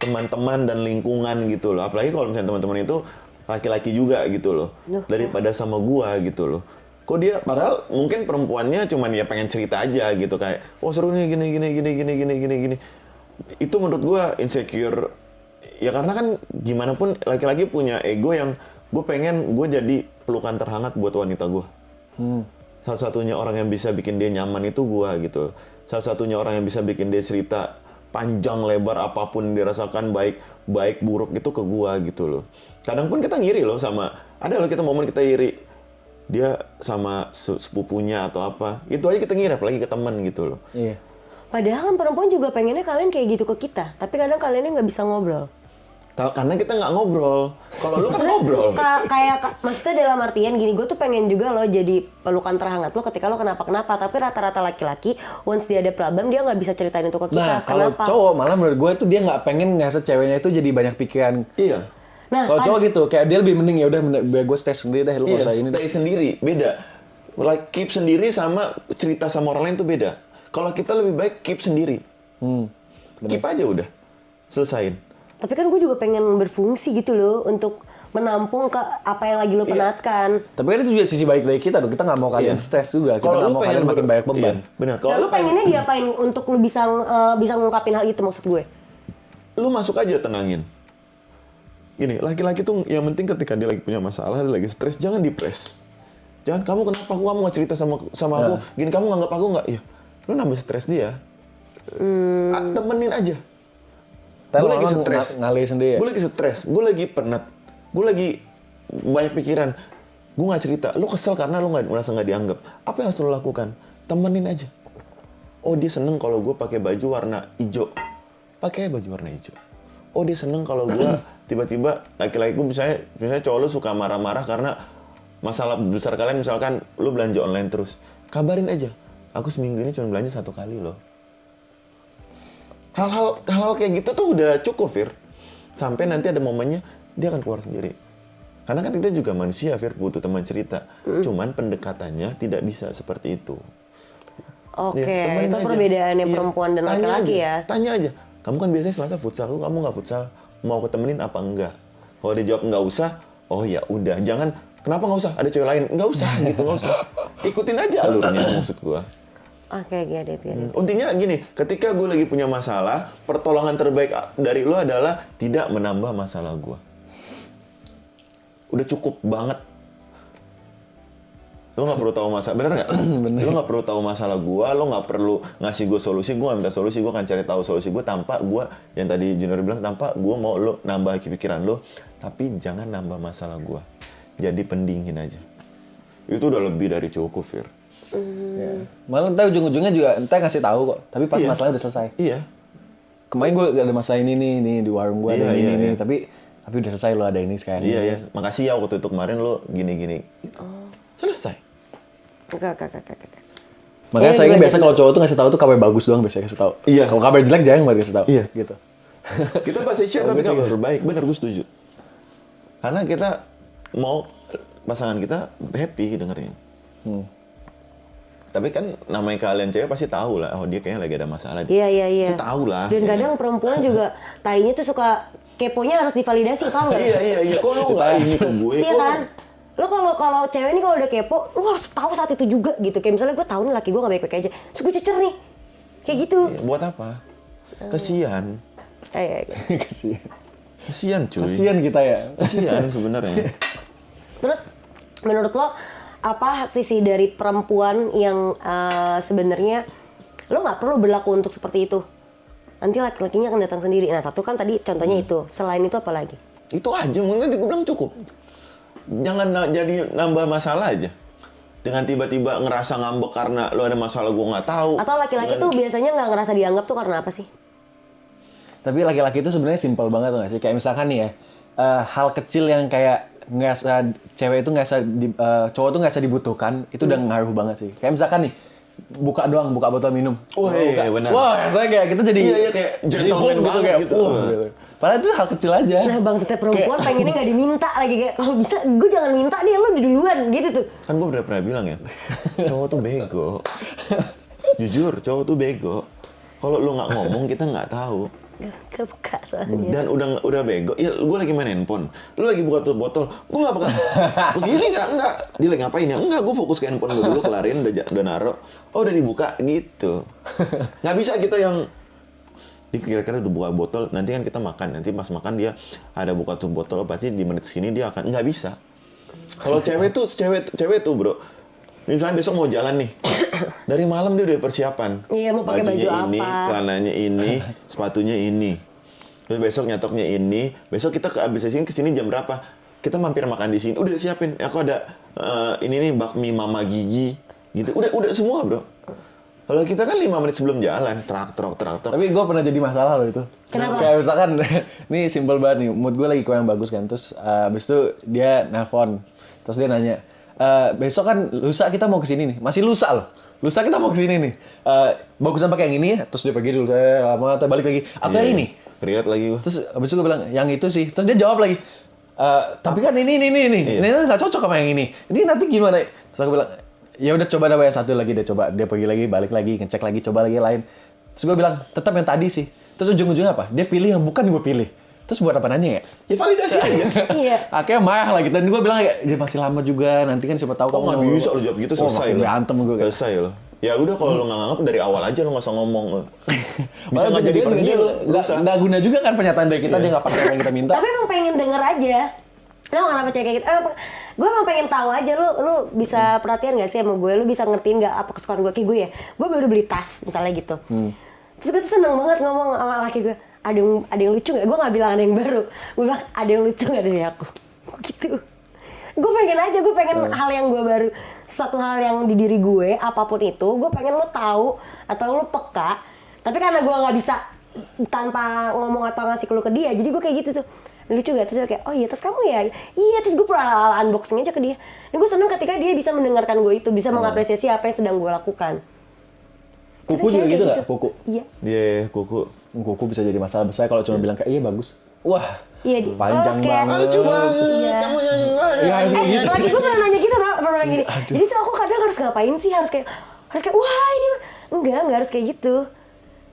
teman-teman dan lingkungan gitu loh. Apalagi kalau misalnya teman-teman itu laki-laki juga gitu loh, daripada sama gua gitu loh. Kok dia padahal mungkin perempuannya cuman ya pengen cerita aja gitu kayak, "Oh, seru nih gini." Itu menurut gua insecure. Ya karena kan gimana pun laki-laki punya ego yang gue pengen gue jadi pelukan terhangat buat wanita gue. Satu-satunya orang yang bisa bikin dia nyaman itu gue gitu. Satu-satunya orang yang bisa bikin dia cerita panjang lebar apapun yang dirasakan baik buruk itu ke gue gitu loh. Kadang pun kita ngiri loh sama, ada loh kita momen kita iri dia sama sepupunya atau apa. Itu aja kita ngiri apalagi ke teman gitu loh. Iya. Padahal kan perempuan juga pengennya kalian kayak gitu ke kita, tapi kadang kaliannya nggak bisa ngobrol. Karena kita nggak ngobrol. Kalau lu kan ngobrol. Maksudnya dalam artian gini, gue tuh pengen juga lo jadi pelukan terhangat lo ketika lo kenapa-kenapa. Tapi rata-rata laki-laki, once dia ada problem, dia nggak bisa ceritain itu ke kita. Nah, kalau Kenapa? cowok malah menurut gue itu dia nggak pengen ngasih ceweknya itu jadi banyak pikiran. Iya. Nah, Kalau cowok gitu, kayak dia lebih mending ya udah biar gue stay sendiri deh, lu nggak usah ini. Stay sendiri, beda. Like keep sendiri sama cerita sama orang lain tuh beda. Kalau kita lebih baik keep sendiri. Keep aja udah. Selesain. Tapi kan gue juga pengen berfungsi gitu loh untuk menampung ke apa yang lagi lo penatkan. Tapi kan itu juga sisi baik dari kita dong. Kita nggak mau kalian stres juga. Kita nggak mau kalian makin banyak beban. Iya, benar. Nah, lu pengennya diapain untuk lu bisa ngungkapin hal itu maksud gue? Lu masuk aja tenangin. Gini, laki-laki tuh yang penting ketika dia lagi punya masalah, dia lagi stres, jangan dipres. Jangan kamu kenapa kamu nggak cerita sama aku? Gini kamu nganggap aku nggak? Ya, lu nambah stres dia. Temenin aja. Gue lagi stres. Ngalih sendiri. Gue lagi stres. Gue lagi penat. Gue lagi banyak pikiran. Gue nggak cerita. Lu kesel karena lu merasa nggak dianggap. Apa yang harus lu lakukan? Temenin aja. Oh dia seneng kalau gue pakai baju warna hijau. Pakai baju warna hijau. Oh dia seneng kalau gue tiba-tiba laki-laki gue misalnya cowok lu suka marah-marah karena masalah besar kalian misalkan lu belanja online terus. Kabarin aja. Aku seminggu ini cuma belanja 1 kali loh. Hal-hal kayak gitu tuh udah cukup, Fir. Sampai nanti ada momennya dia akan keluar sendiri. Karena kan kita juga manusia, Fir, butuh teman cerita. Cuman pendekatannya tidak bisa seperti itu. Oke, Ya, itu aja. perbedaannya Iya, perempuan dan tanya laki-laki aja, ya. Tanya aja. Kamu kan biasanya Selasa futsal, kamu nggak futsal, mau ketemenin apa enggak? Kalau dia jawab nggak usah, oh ya udah. Jangan, kenapa nggak usah? Ada cewek lain? Nggak usah gitu, nggak usah. Ikutin aja alurnya maksud gua. Oke, get it. Intinya gini, ketika gue lagi punya masalah, pertolongan terbaik dari lo adalah tidak menambah masalah gue. Udah cukup banget. Lo nggak perlu tahu masalah, bener nggak? Lo nggak perlu tahu masalah gue, lo nggak perlu ngasih gue solusi, gue nggak minta solusi, gue akan cari tahu solusi gue tanpa gue, yang tadi Junior bilang, tanpa gue mau lo nambah pikiran lo, tapi jangan nambah masalah gue. Jadi pendingin aja. Itu udah lebih dari cukup, Fir. Ya. Malah ntar ujung-ujungnya juga ntar ngasih tahu kok. Tapi pas masalahnya udah selesai. Iya. Kemarin gue ada masalah ini nih di warung gue ada Iya, ini iya. nih. Tapi udah selesai lo ada ini sekarang. Iya, iya. Makasih ya waktu itu kemarin lo gini-gini. Gitu. Selesai. Enggak. Makanya Iya, saya gimana, biasa kalau cowok tuh ngasih tahu tuh kabar bagus doang biasanya kasih tahu. Iya. Kalau kabar jelek jarang banget kasih tahu. Iya. Gitu. Kita pasti share tapi kabar baik. Bener, gue setuju. Karena kita mau pasangan kita happy dengernya. Tapi kan namanya kalian cewek pasti tahu lah, oh dia kayaknya lagi ada masalah. Iya. Pasti tahu lah. Dan ya. kadang perempuan juga tainya tuh suka keponya harus divalidasi, paham nggak? Iya. Kok lo nggak ini ke gue? Iya Kok- kan? Lo kalau cewek ini kalau udah kepo, lo harus tahu saat itu juga gitu. Kayak misalnya gue tahu nih laki gue nggak baik-baik aja, terus gue cecer nih, kayak gitu. Iya, buat apa? Kesian. Kayak gitu. Kesian cuy. Kasian kita ya. Kesian sebenarnya. Terus menurut lo apa sisi dari perempuan yang sebenarnya lo nggak perlu berlaku untuk seperti itu? Nanti laki-lakinya akan datang sendiri. Nah satu kan tadi contohnya itu. Selain itu apa lagi? Itu aja, mungkin gue bilang cukup. Jangan jadi nambah masalah aja. Dengan tiba-tiba ngerasa ngambek karena lo ada masalah gue nggak tahu. Atau laki-laki tuh biasanya nggak ngerasa dianggap tuh karena apa sih? Tapi laki-laki itu sebenarnya simpel banget tuh nggak sih? Kayak misalkan nih ya, hal kecil yang kayak ngerasa cewek itu cowok tuh ngerasa dibutuhkan, itu udah ngaruh banget sih. Kayak misalkan nih, buka botol minum. Wah, iya, benar. Wah, saya kayak kita jadi Iya, kayak gentleman home banget kayak, gitu. gitu. Padahal itu hal kecil aja. Nah bang, setiap perempuan pengennya nggak diminta lagi kayak kalau bisa gue jangan minta deh lo duluan gitu tuh. Kan gue udah pernah bilang ya, cowok tuh bego. Jujur, cowok tuh bego. Kalau lu nggak ngomong, kita nggak tahu. Kebuka soalnya. Dan udah bego. Ya gue lagi main handphone. Lu lagi buka tutup botol. Gue nggak bakal begini enggak. Dia lagi ngapain ya? Enggak, gue fokus ke handphone gue dulu, kelarin udah naro. Oh, udah dibuka gitu. Nggak bisa kita yang kira-kira udah buka botol, nanti kan kita makan. Nanti pas makan dia ada buka tutup botol, pasti di menit segini dia akan nggak bisa. Kalau cewek tuh, Bro. Misalnya besok mau jalan nih, dari malam dia udah persiapan. Iya, mau pakai baju ini, apa. celananya ini, sepatunya ini. Terus besok nyatoknya ini. Besok kita abis dari sini kesini jam berapa? Kita mampir makan di sini. Udah siapin. Aku ada ini nih bakmi Mama Gigi. Gitu. Udah semua, Bro. Kalau kita kan 5 menit sebelum jalan, traktor. Tapi gue pernah jadi masalah loh itu. Kenapa? Kayak misalkan, nih simpel banget nih, mood gue lagi kurang bagus kan. Terus abis itu dia nelpon. Terus dia nanya, besok kan lusa kita mau kesini nih. Masih lusa loh. Lusa kita mau kesini nih. Bagusan pakai yang ini, terus dia pergi dulu. Lama, terus balik lagi. Atau yang ini? Riat lagi gue. Terus abis itu gue bilang, yang itu sih. Terus dia jawab lagi, tapi kan ini. Iya. Ini nggak cocok sama yang ini. Ini nanti gimana? Terus aku bilang, ya udah coba yang satu lagi. Dia coba, dia pergi lagi, balik lagi, ngecek lagi, coba lagi yang lain. Terus gue bilang, tetap yang tadi sih. Terus ujung-ujungnya apa? Dia pilih yang bukan gue pilih. Terus buat apa nanya ya? Ya validasi aja. Iya. Akhirnya marah lagi. Dan gue bilang, ya masih lama juga. Nanti kan siapa tahu Oh nggak bisa lo jawab gitu, selesai makin lo. berantem gue. Selesai lo. Ya udah kalau lo nggak nganggap dari awal aja lo nggak usah ngomong lo. Bisa Malah nggak jadi pergi lo. Nggak guna juga kan pernyataan dari kita, dia nggak pakai apa yang kita minta. Tapi emang pengen denger aja. Lo kenapa cewek kayak gitu? Gue emang pengen tahu aja lu bisa perhatian gak sih sama gue? Lu bisa ngertiin gak apa kesukaan gue? Kayak gue ya, gue baru beli tas misalnya gitu. Terus gue tuh seneng banget ngomong sama laki gue. Ada yang lucu gak? Gue gak bilang ada yang baru. Gue bilang ada yang lucu gak dari aku? Gitu. Gue pengen aja, gue pengen hal yang gue baru. Satu hal yang di diri gue, apapun itu, gue pengen lu tahu atau lu peka. Tapi karena gue gak bisa tanpa ngomong atau ngasih clue ke dia, jadi gue kayak gitu tuh. Lucu gak? Terus dia kayak, oh iya tas kamu ya? Iya, terus gue ala-ala unboxing aja ke dia. Dan gue seneng ketika dia bisa mendengarkan gue itu, bisa mengapresiasi apa yang sedang gue lakukan. Kuku juga gitu nggak? Kuku? Iya. Dia kuku. Kuku bisa jadi masalah besar kalau cuma bilang kayak, iya bagus. Wah, Iya, panjang terus kayak- banget. Lucu banget. Iya. Kamu nyanyi banget. Iya, harus kayak gitu. Lagi gue pernah nanya gitu tau, pernah nanya gini. Jadi tuh aku kadang harus ngapain sih? Harus kayak, wah ini mah. Enggak harus kayak gitu.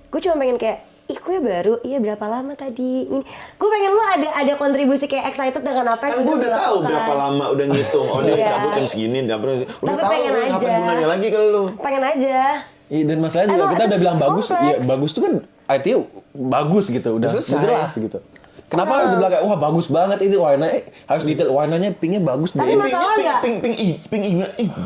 Gue cuma pengen kayak, ih kue baru, iya berapa lama tadi? Ini. Gue pengen lu ada kontribusi kayak excited dengan apa Kan yang gue udah udah lu tahu lakukan. berapa lama udah ngitung. Oh dia Iya. cabut jam segini, udah Tapi tahu pengen gue ngapain aja. gunanya lagi ke lu. Pengen aja. Iya, dan masalahnya juga Emang kita udah bilang bagus, kompleks. ya bagus tuh kan artinya bagus gitu, udah Selesai. jelas gitu. Kenapa harus bilang kayak, wah bagus banget itu warnanya, harus detail, warnanya pinknya bagus deh. Tapi masalah nggak? Pink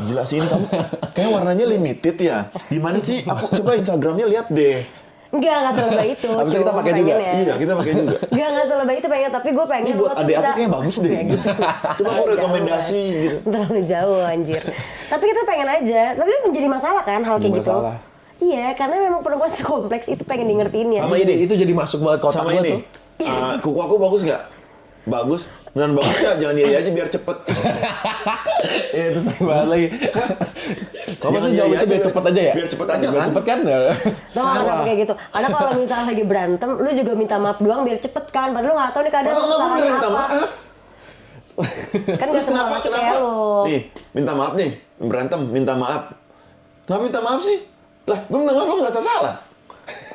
jelasin kamu. Kayak warnanya limited ya. Gimana sih? Aku coba Instagramnya lihat deh. Enggak selebay itu. Habis itu kita Cuma pakai juga. pengen ya. Iya, kita pakai juga. Enggak selebay itu pengen, tapi gue pengen Ini buat lo tuh adik aku bisa- kayaknya bagus deh. Kayak gitu. Coba aku rekomendasi gitu. Terlalu jauh anjir. Tapi kita pengen aja. Tapi itu menjadi masalah kan hal kayak Jadi gitu. masalah. Iya, karena memang perempuan kompleks itu pengen di ngertiin ya. Sama ini. Itu jadi masuk banget kotak Sama gua ini. tuh. Kuku aku bagus nggak? Bagus. Dengan bagus nggak? Jangan iya aja biar cepet. Iya, itu sering banget lagi. Kamu Jangan sih iya jawab iya itu biar aja, cepet aja ya? biar cepet aja, Biar kan? cepet kan? Tau gak kenapa kayak gitu? Karena kalau misalnya lagi berantem, lu juga minta maaf doang biar cepet kan. Padahal lu gak tau nih kadang Kalau nggak salahnya bener minta apa. maaf. Kan gak Terus semua kenapa? laki kayak Kenapa? lu. Nih, minta maaf nih. Berantem, minta maaf. Kenapa minta maaf sih? Lah, gue minta maaf lo ngerasa salah.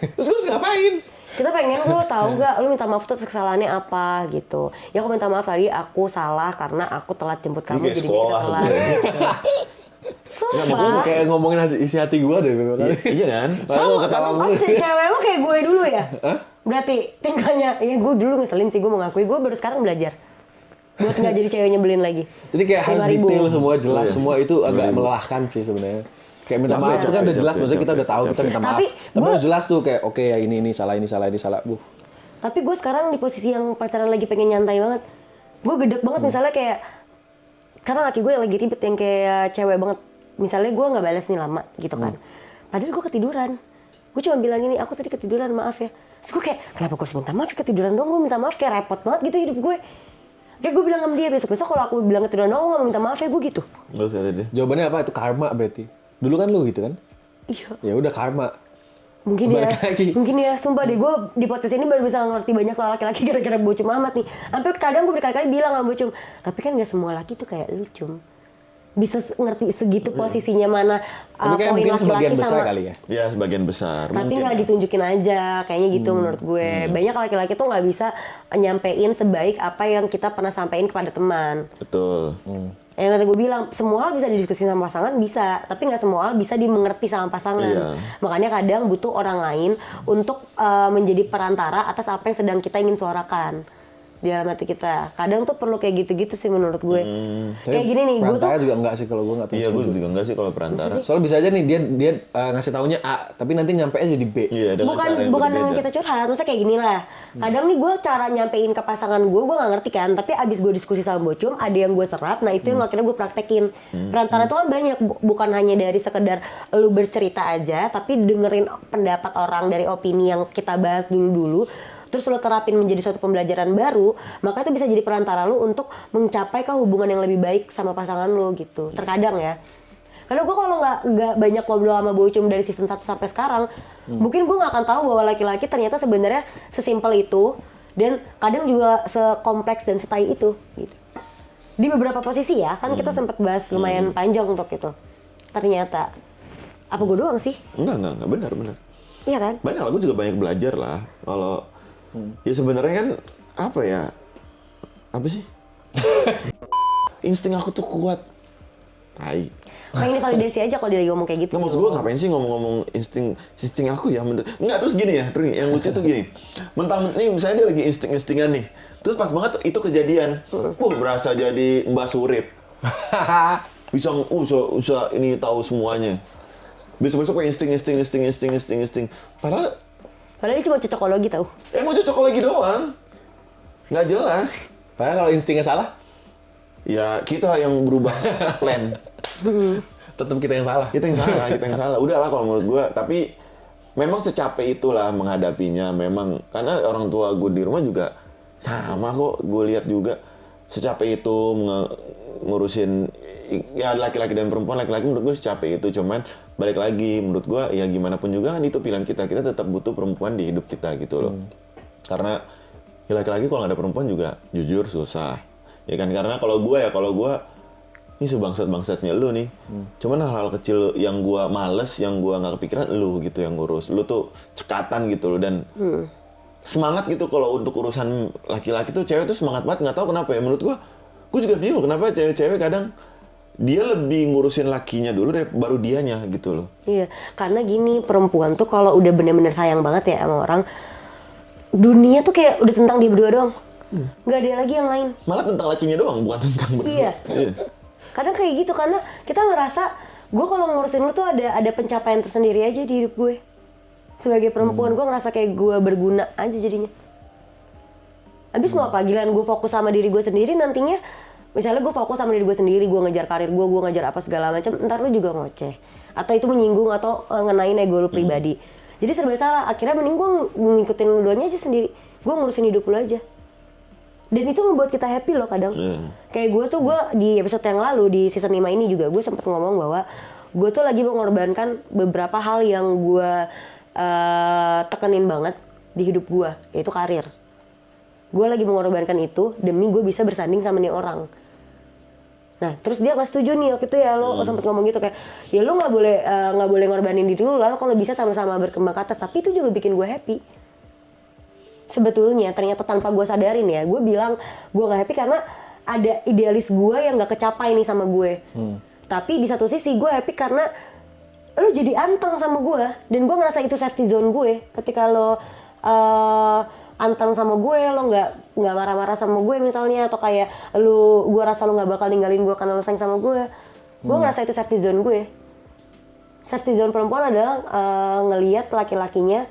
Terus gue harus ngapain? Kita pengen lu tahu gak, lu minta maaf tuh kesalahannya apa gitu. Ya aku minta maaf tadi aku salah karena aku telat jemput kamu kayak jadi sekolah kita telat. gue. Sumpah. Lu kayak ngomongin isi hati gua deh beberapa kali. Iya kan? Sama Sama ketawa kan? Oh, cewek lu kayak gue dulu ya? Berarti tingkahnya, ya gue dulu ngeselin sih, gue mau ngakui, gue baru sekarang belajar. Buat nggak jadi cewek nyebelin lagi. Jadi kayak harus 5.000. detail semua, jelas Iya. semua itu agak melelahkan sih sebenarnya. Kayak minta Capek, maaf itu kan udah capek, jelas, capek, maksudnya kita udah tahu kita capek. minta maaf. Tapi Tapi gua- udah jelas tuh kayak oke ya ini salah, ini salah, ini salah. Tapi gue sekarang di posisi yang pacaran lagi pengen nyantai banget. Gue gedek banget misalnya kayak, karena laki gue yang lagi ribet yang kayak cewek banget. Misalnya gue nggak balas nih lama gitu kan. Padahal gue ketiduran. Gue cuma bilang gini, aku tadi ketiduran maaf ya. Terus gue kayak, kenapa gue harus minta maaf? Ketiduran dong, gue minta maaf kayak repot banget gitu hidup gue. Kayak gue bilang sama dia, besok-besok kalau aku bilang ketiduran dong, gue minta maaf ya, gue gitu. Nggak usah tadi. Jawabannya apa? Itu karma berarti. Dulu kan lu gitu kan? Iya. Ya udah karma. Mungkin ya, Balik lagi. mungkin ya, sumpah deh, gue di podcast ini baru bisa ngerti banyak soal laki-laki gara-gara Bocum Ahmad nih. Sampai kadang gue berkali-kali bilang sama Bocum, tapi kan gak semua laki tuh kayak lu, Cum. bisa ngerti segitu posisinya mana Tapi kayak poin mungkin sebagian laki-laki besar sama kali ya. Ya sebagian besar. tapi mungkin. nggak ditunjukin aja kayaknya gitu menurut gue. Banyak laki-laki tuh nggak bisa nyampein sebaik apa yang kita pernah sampaikan kepada teman. Betul. Yang tadi gue bilang, semua hal bisa didiskusi sama pasangan, bisa. Tapi nggak semua hal bisa dimengerti sama pasangan. Iya. Makanya kadang butuh orang lain untuk menjadi perantara atas apa yang sedang kita ingin suarakan di dalam hati kita. Kadang tuh perlu kayak gitu-gitu sih menurut gue. Kayak gini nih, gue tuh Perantara juga enggak sih kalau gue enggak tahu. Iya, gue juga enggak sih kalau perantara. Soalnya bisa aja nih dia ngasih taunya A, tapi nanti nyampe aja di B. Iya, dengan cara yang bukan berbeda. dengan kita curhat, maksudnya kayak gini lah. Kadang nih gue cara nyampein ke pasangan gue nggak ngerti kan, tapi abis gue diskusi sama Bocum, ada yang gue serap, nah itu yang akhirnya gue praktekin. Perantara itu kan banyak, bukan hanya dari sekedar lu bercerita aja, tapi dengerin pendapat orang dari opini yang kita bahas dulu-dulu, terus lo terapin menjadi suatu pembelajaran baru, maka itu bisa jadi perantara lu untuk mencapai ke hubungan yang lebih baik sama pasangan lo gitu. Terkadang ya. Karena gue kalau nggak banyak ngobrol sama Bocum dari season 1 sampai sekarang, mungkin gue nggak akan tahu bahwa laki-laki ternyata sebenarnya sesimpel itu dan kadang juga sekompleks dan setai itu. Gitu. Di beberapa posisi ya, kan kita sempat bahas lumayan panjang untuk itu. Ternyata, apa gue doang sih? Enggak, benar. Iya kan? Banyak lah, gue juga banyak belajar lah. Kalau ya sebenarnya kan apa ya? Apa sih? Insting aku tuh kuat. Tai. Pengen validasi aja kalau dia lagi ngomong kayak gitu. Nggak, maksud gue ngapain sih ngomong-ngomong insting aku ya? Enggak, terus gini ya, Tri, yang lucu tuh gini. Mentang nih misalnya dia lagi insting-instingan nih. Terus pas banget itu kejadian. Berasa jadi Mbak Surip. Bisa ini tahu semuanya. Besok-besok kayak insting. Padahal dia cuma cocokologi tau. mau cocok lagi doang. Nggak jelas. Padahal kalau instingnya salah, Ya kita yang berubah plan. tetap kita yang salah. Kita yang salah. Udahlah kalau menurut gue. Tapi memang secapek itulah menghadapinya. Memang karena orang tua gue di rumah juga sama kok. Gue lihat juga secapek itu ngurusin ya laki-laki dan perempuan. Laki-laki menurut gue secapek itu. Cuman balik lagi menurut gue ya gimana pun juga kan itu pilihan kita. Kita tetap butuh perempuan di hidup kita gitu loh. Karena ya laki-laki kalau nggak ada perempuan juga jujur susah. Ya kan karena kalau gue ini sebangsat-bangsatnya lu nih. Cuman hal-hal kecil yang gua males, yang gua nggak kepikiran, lu gitu yang ngurus. Lu tuh cekatan gitu loh dan semangat gitu kalau untuk urusan laki-laki tuh cewek tuh semangat banget. Nggak tahu kenapa ya. Menurut gua juga bingung kenapa cewek-cewek kadang dia lebih ngurusin lakinya dulu deh baru dianya gitu loh. Iya, karena gini perempuan tuh kalau udah bener-bener sayang banget ya sama orang, dunia tuh kayak udah tentang dia berdua doang. Nggak ada lagi yang lain. Malah tentang lakinya doang, bukan tentang berdua. Iya. Kadang kayak gitu karena kita ngerasa gue kalau ngurusin lu tuh ada pencapaian tersendiri aja di hidup gue. Sebagai perempuan gue ngerasa kayak gue berguna aja jadinya. Abis mau apa giliran gue fokus sama diri gue sendiri nantinya misalnya gue fokus sama diri gue sendiri, gue ngejar karir gue ngejar apa segala macam, ntar lu juga ngoceh. Atau itu menyinggung atau ngenain ego lu pribadi. Jadi serba salah, akhirnya mending gue ngikutin lu doanya aja sendiri. Gue ngurusin hidup lu aja. Dan itu membuat kita happy loh kadang. Kayak gue di episode yang lalu, di season 5 ini juga, gue sempat ngomong bahwa gue tuh lagi mengorbankan beberapa hal yang gue tekenin banget di hidup gue, yaitu karir. Gue lagi mengorbankan itu demi gue bisa bersanding sama nih orang. Nah, terus dia nggak setuju nih waktu itu ya, lo sempat ngomong gitu kayak, ya lo nggak boleh ngorbanin diri lo lah, kalau bisa sama-sama berkembang ke atas. Tapi itu juga bikin gue happy. Sebetulnya ternyata tanpa gue sadarin ya, gue bilang gue gak happy karena ada idealis gue yang gak kecapai nih sama gue. Tapi di satu sisi gue happy karena lo jadi anteng sama gue dan gue ngerasa itu safety zone gue. Ketika lo anteng sama gue, lo nggak marah-marah sama gue misalnya, atau kayak gue rasa lo nggak bakal ninggalin gue karena lo sayang sama gue ngerasa itu safety zone gue. Safety zone perempuan adalah ngelihat laki-lakinya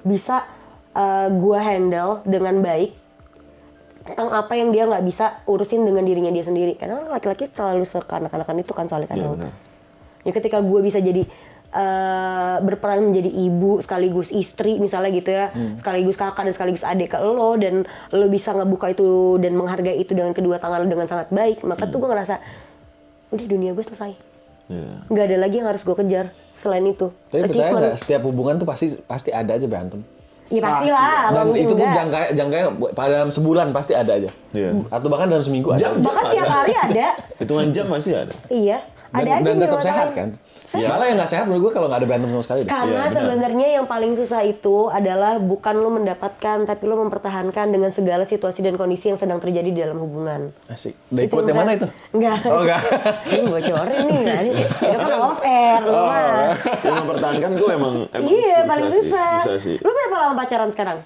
bisa gue handle dengan baik tentang apa yang dia nggak bisa urusin dengan dirinya dia sendiri. Karena laki-laki selalu sekanak-kanakan itu kan soalnya kadang. Ya ketika gue bisa jadi berperan menjadi ibu sekaligus istri misalnya gitu ya, sekaligus kakak dan sekaligus adik ke lo, dan lo bisa ngebuka itu dan menghargai itu dengan kedua tangan lo dengan sangat baik, maka tuh gue ngerasa udah dunia gue selesai. Nggak ada lagi yang harus gue kejar selain itu. Tapi percaya nggak setiap hubungan tuh pasti ada aja berantem. Ya pastilah. Dan kalau itu pun enggak. jangkanya pada dalam sebulan pasti ada aja. Iya. Atau bahkan dalam seminggu ada. Jam. Bahkan tiap hari ada. Hitungan jam masih ada. Iya. Ada aja Dan yang tetap dimatain. sehat kan. Malah yang nggak sehat menurut gue kalau nggak ada berantem sama sekali. Karena Iya, benar. sebenarnya yang paling susah itu adalah bukan lo mendapatkan, tapi lo mempertahankan dengan segala situasi dan kondisi yang sedang terjadi di dalam hubungan. Asik. Dari quote yang mana itu? Enggak. Oh enggak. Ini bocorin nih enggak nih. Itu kan off air lo mah. Yang mempertahankan gue emang Iya, paling susah. Susah sih. Lu berapa lama pacaran sekarang?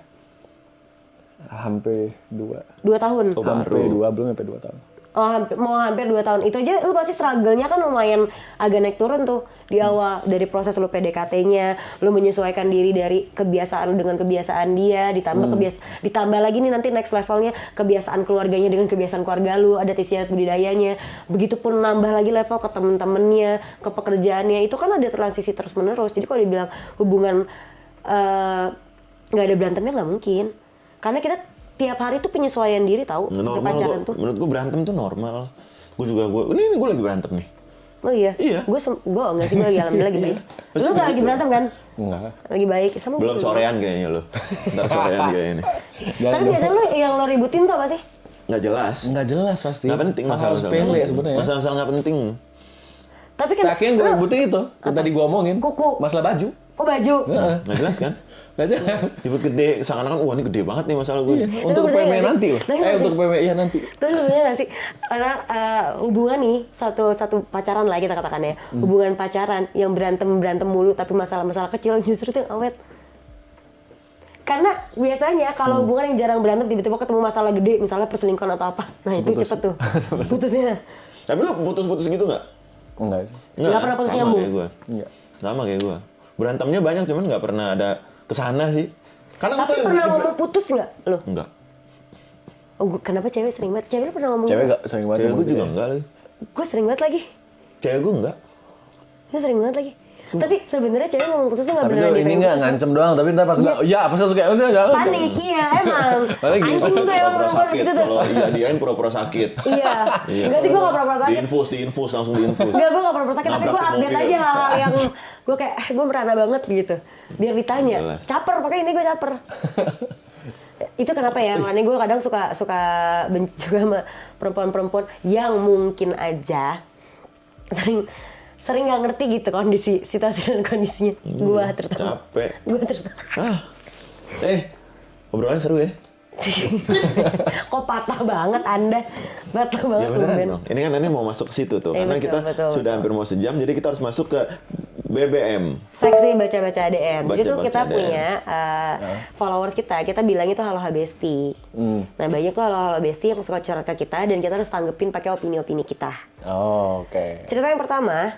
Hampir 2. 2 tahun. Oh, Hampir baru. 2, belum sampai 2 tahun. Oh, mau hampir 2 tahun. Itu aja lu pasti struggle-nya kan lumayan agak naik turun tuh di awal dari proses lu PDKT-nya, lu menyesuaikan diri dari kebiasaan lu dengan kebiasaan dia, ditambah lagi nih nanti next levelnya kebiasaan keluarganya dengan kebiasaan keluarga lu, ada istiadat budidayanya. Begitupun nambah lagi level ke temen-temennya, ke pekerjaannya. Itu kan ada transisi terus-menerus. Jadi kalau dibilang hubungan nggak ada berantemnya nggak mungkin. Karena kita tiap hari tuh penyesuaian diri tahu Normal berpacaran kok. tuh. Menurut gue berantem tuh normal. Ini gue lagi berantem nih. Oh iya? Iya. Gue enggak sih, gue lagi alhamdulillah lagi baik. Pasti Lu nggak lagi begitu. berantem kan? Enggak. Lagi baik. Sama Belum gue. sorean kayaknya lo. Ntar sorean kayaknya. Tapi biasanya lu yang lo ributin tuh apa sih? Nggak jelas. Enggak jelas pasti. Nggak penting Hal-hal masalah. sepele sebenarnya. Masalah nggak penting. Tapi kan Terakhir yang gue ributin itu, yang tadi gue omongin. Kuku. Masalah baju. Oh baju. Heeh. Nggak jelas kan? Nggak jelas. Ribut gede. Seakan-akan wah ini gede banget nih masalah gue. Iya, untuk percaya PME nggak sih? nanti loh. Nah, iya, Untuk PME iya nanti. Terus sebenarnya nggak sih? Karena hubungan nih satu pacaran lah kita katakan ya. Hubungan pacaran yang berantem mulu tapi masalah-masalah kecil justru itu yang awet. Karena biasanya kalau hubungan yang jarang berantem tiba-tiba ketemu masalah gede, misalnya perselingkuhan atau apa. Nah, itu Putus. cepet tuh. Putusnya. Tapi lo putus-putus gitu nggak? Enggak sih. Nggak pernah putus sama nyambung? kayak gue. Enggak. Sama kayak gue. Berantemnya banyak cuman nggak pernah ada kesana sih. Karena Tapi pernah ngomong putus nggak lo? Enggak. Oh, kenapa cewek sering banget? Cewek lu pernah ngomong Cewek gitu? enggak sering banget. Cewek gue ngomong juga gitu ya. enggak lagi. Gue sering banget lagi. Cewek gue enggak. Gue sering banget lagi. Tapi sebenarnya cewek ngomong putus tuh nggak Tapi beneran tuh dia ini pengen nggak putus. ngancem doang, tapi ntar pas udah, ya pas langsung kayak udah jangan. Panik, iya emang. Paling gitu. Anjing tuh emang Pura-pura perempuan sakit. gitu tuh. Kalau iya diain pura-pura sakit. Iya. Enggak sih, gue nggak pernah sakit. Diinfus langsung diinfus. Enggak, gue nggak pernah sakit. Tapi gue Nabrak update mobil. aja hal-hal yang gue kayak, gue merana banget gitu. Biar ditanya. Jelas. Caper, pokoknya ini gue caper. Itu kenapa ya? Makanya gue kadang suka benci juga sama perempuan-perempuan yang mungkin aja sering nggak ngerti gitu kondisi situasi dan kondisinya. Gue terutama. Capek. Gue terutama. Obrolannya seru ya? Kok patah banget Anda? Patah banget. Ya beneran Ben. dong. Ini kan mau masuk ke situ tuh. Iya, Karena betul, kita betul, sudah hampir mau sejam, jadi kita harus masuk ke BBM. Seksi baca-baca DM. Jadi tuh Baca-baca kita DM. punya followers kita bilang itu halo besti. Nah banyak tuh halo besti yang suka curhat ke kita dan kita harus tanggepin pakai opini-opini kita. Oh, oke. Cerita yang pertama,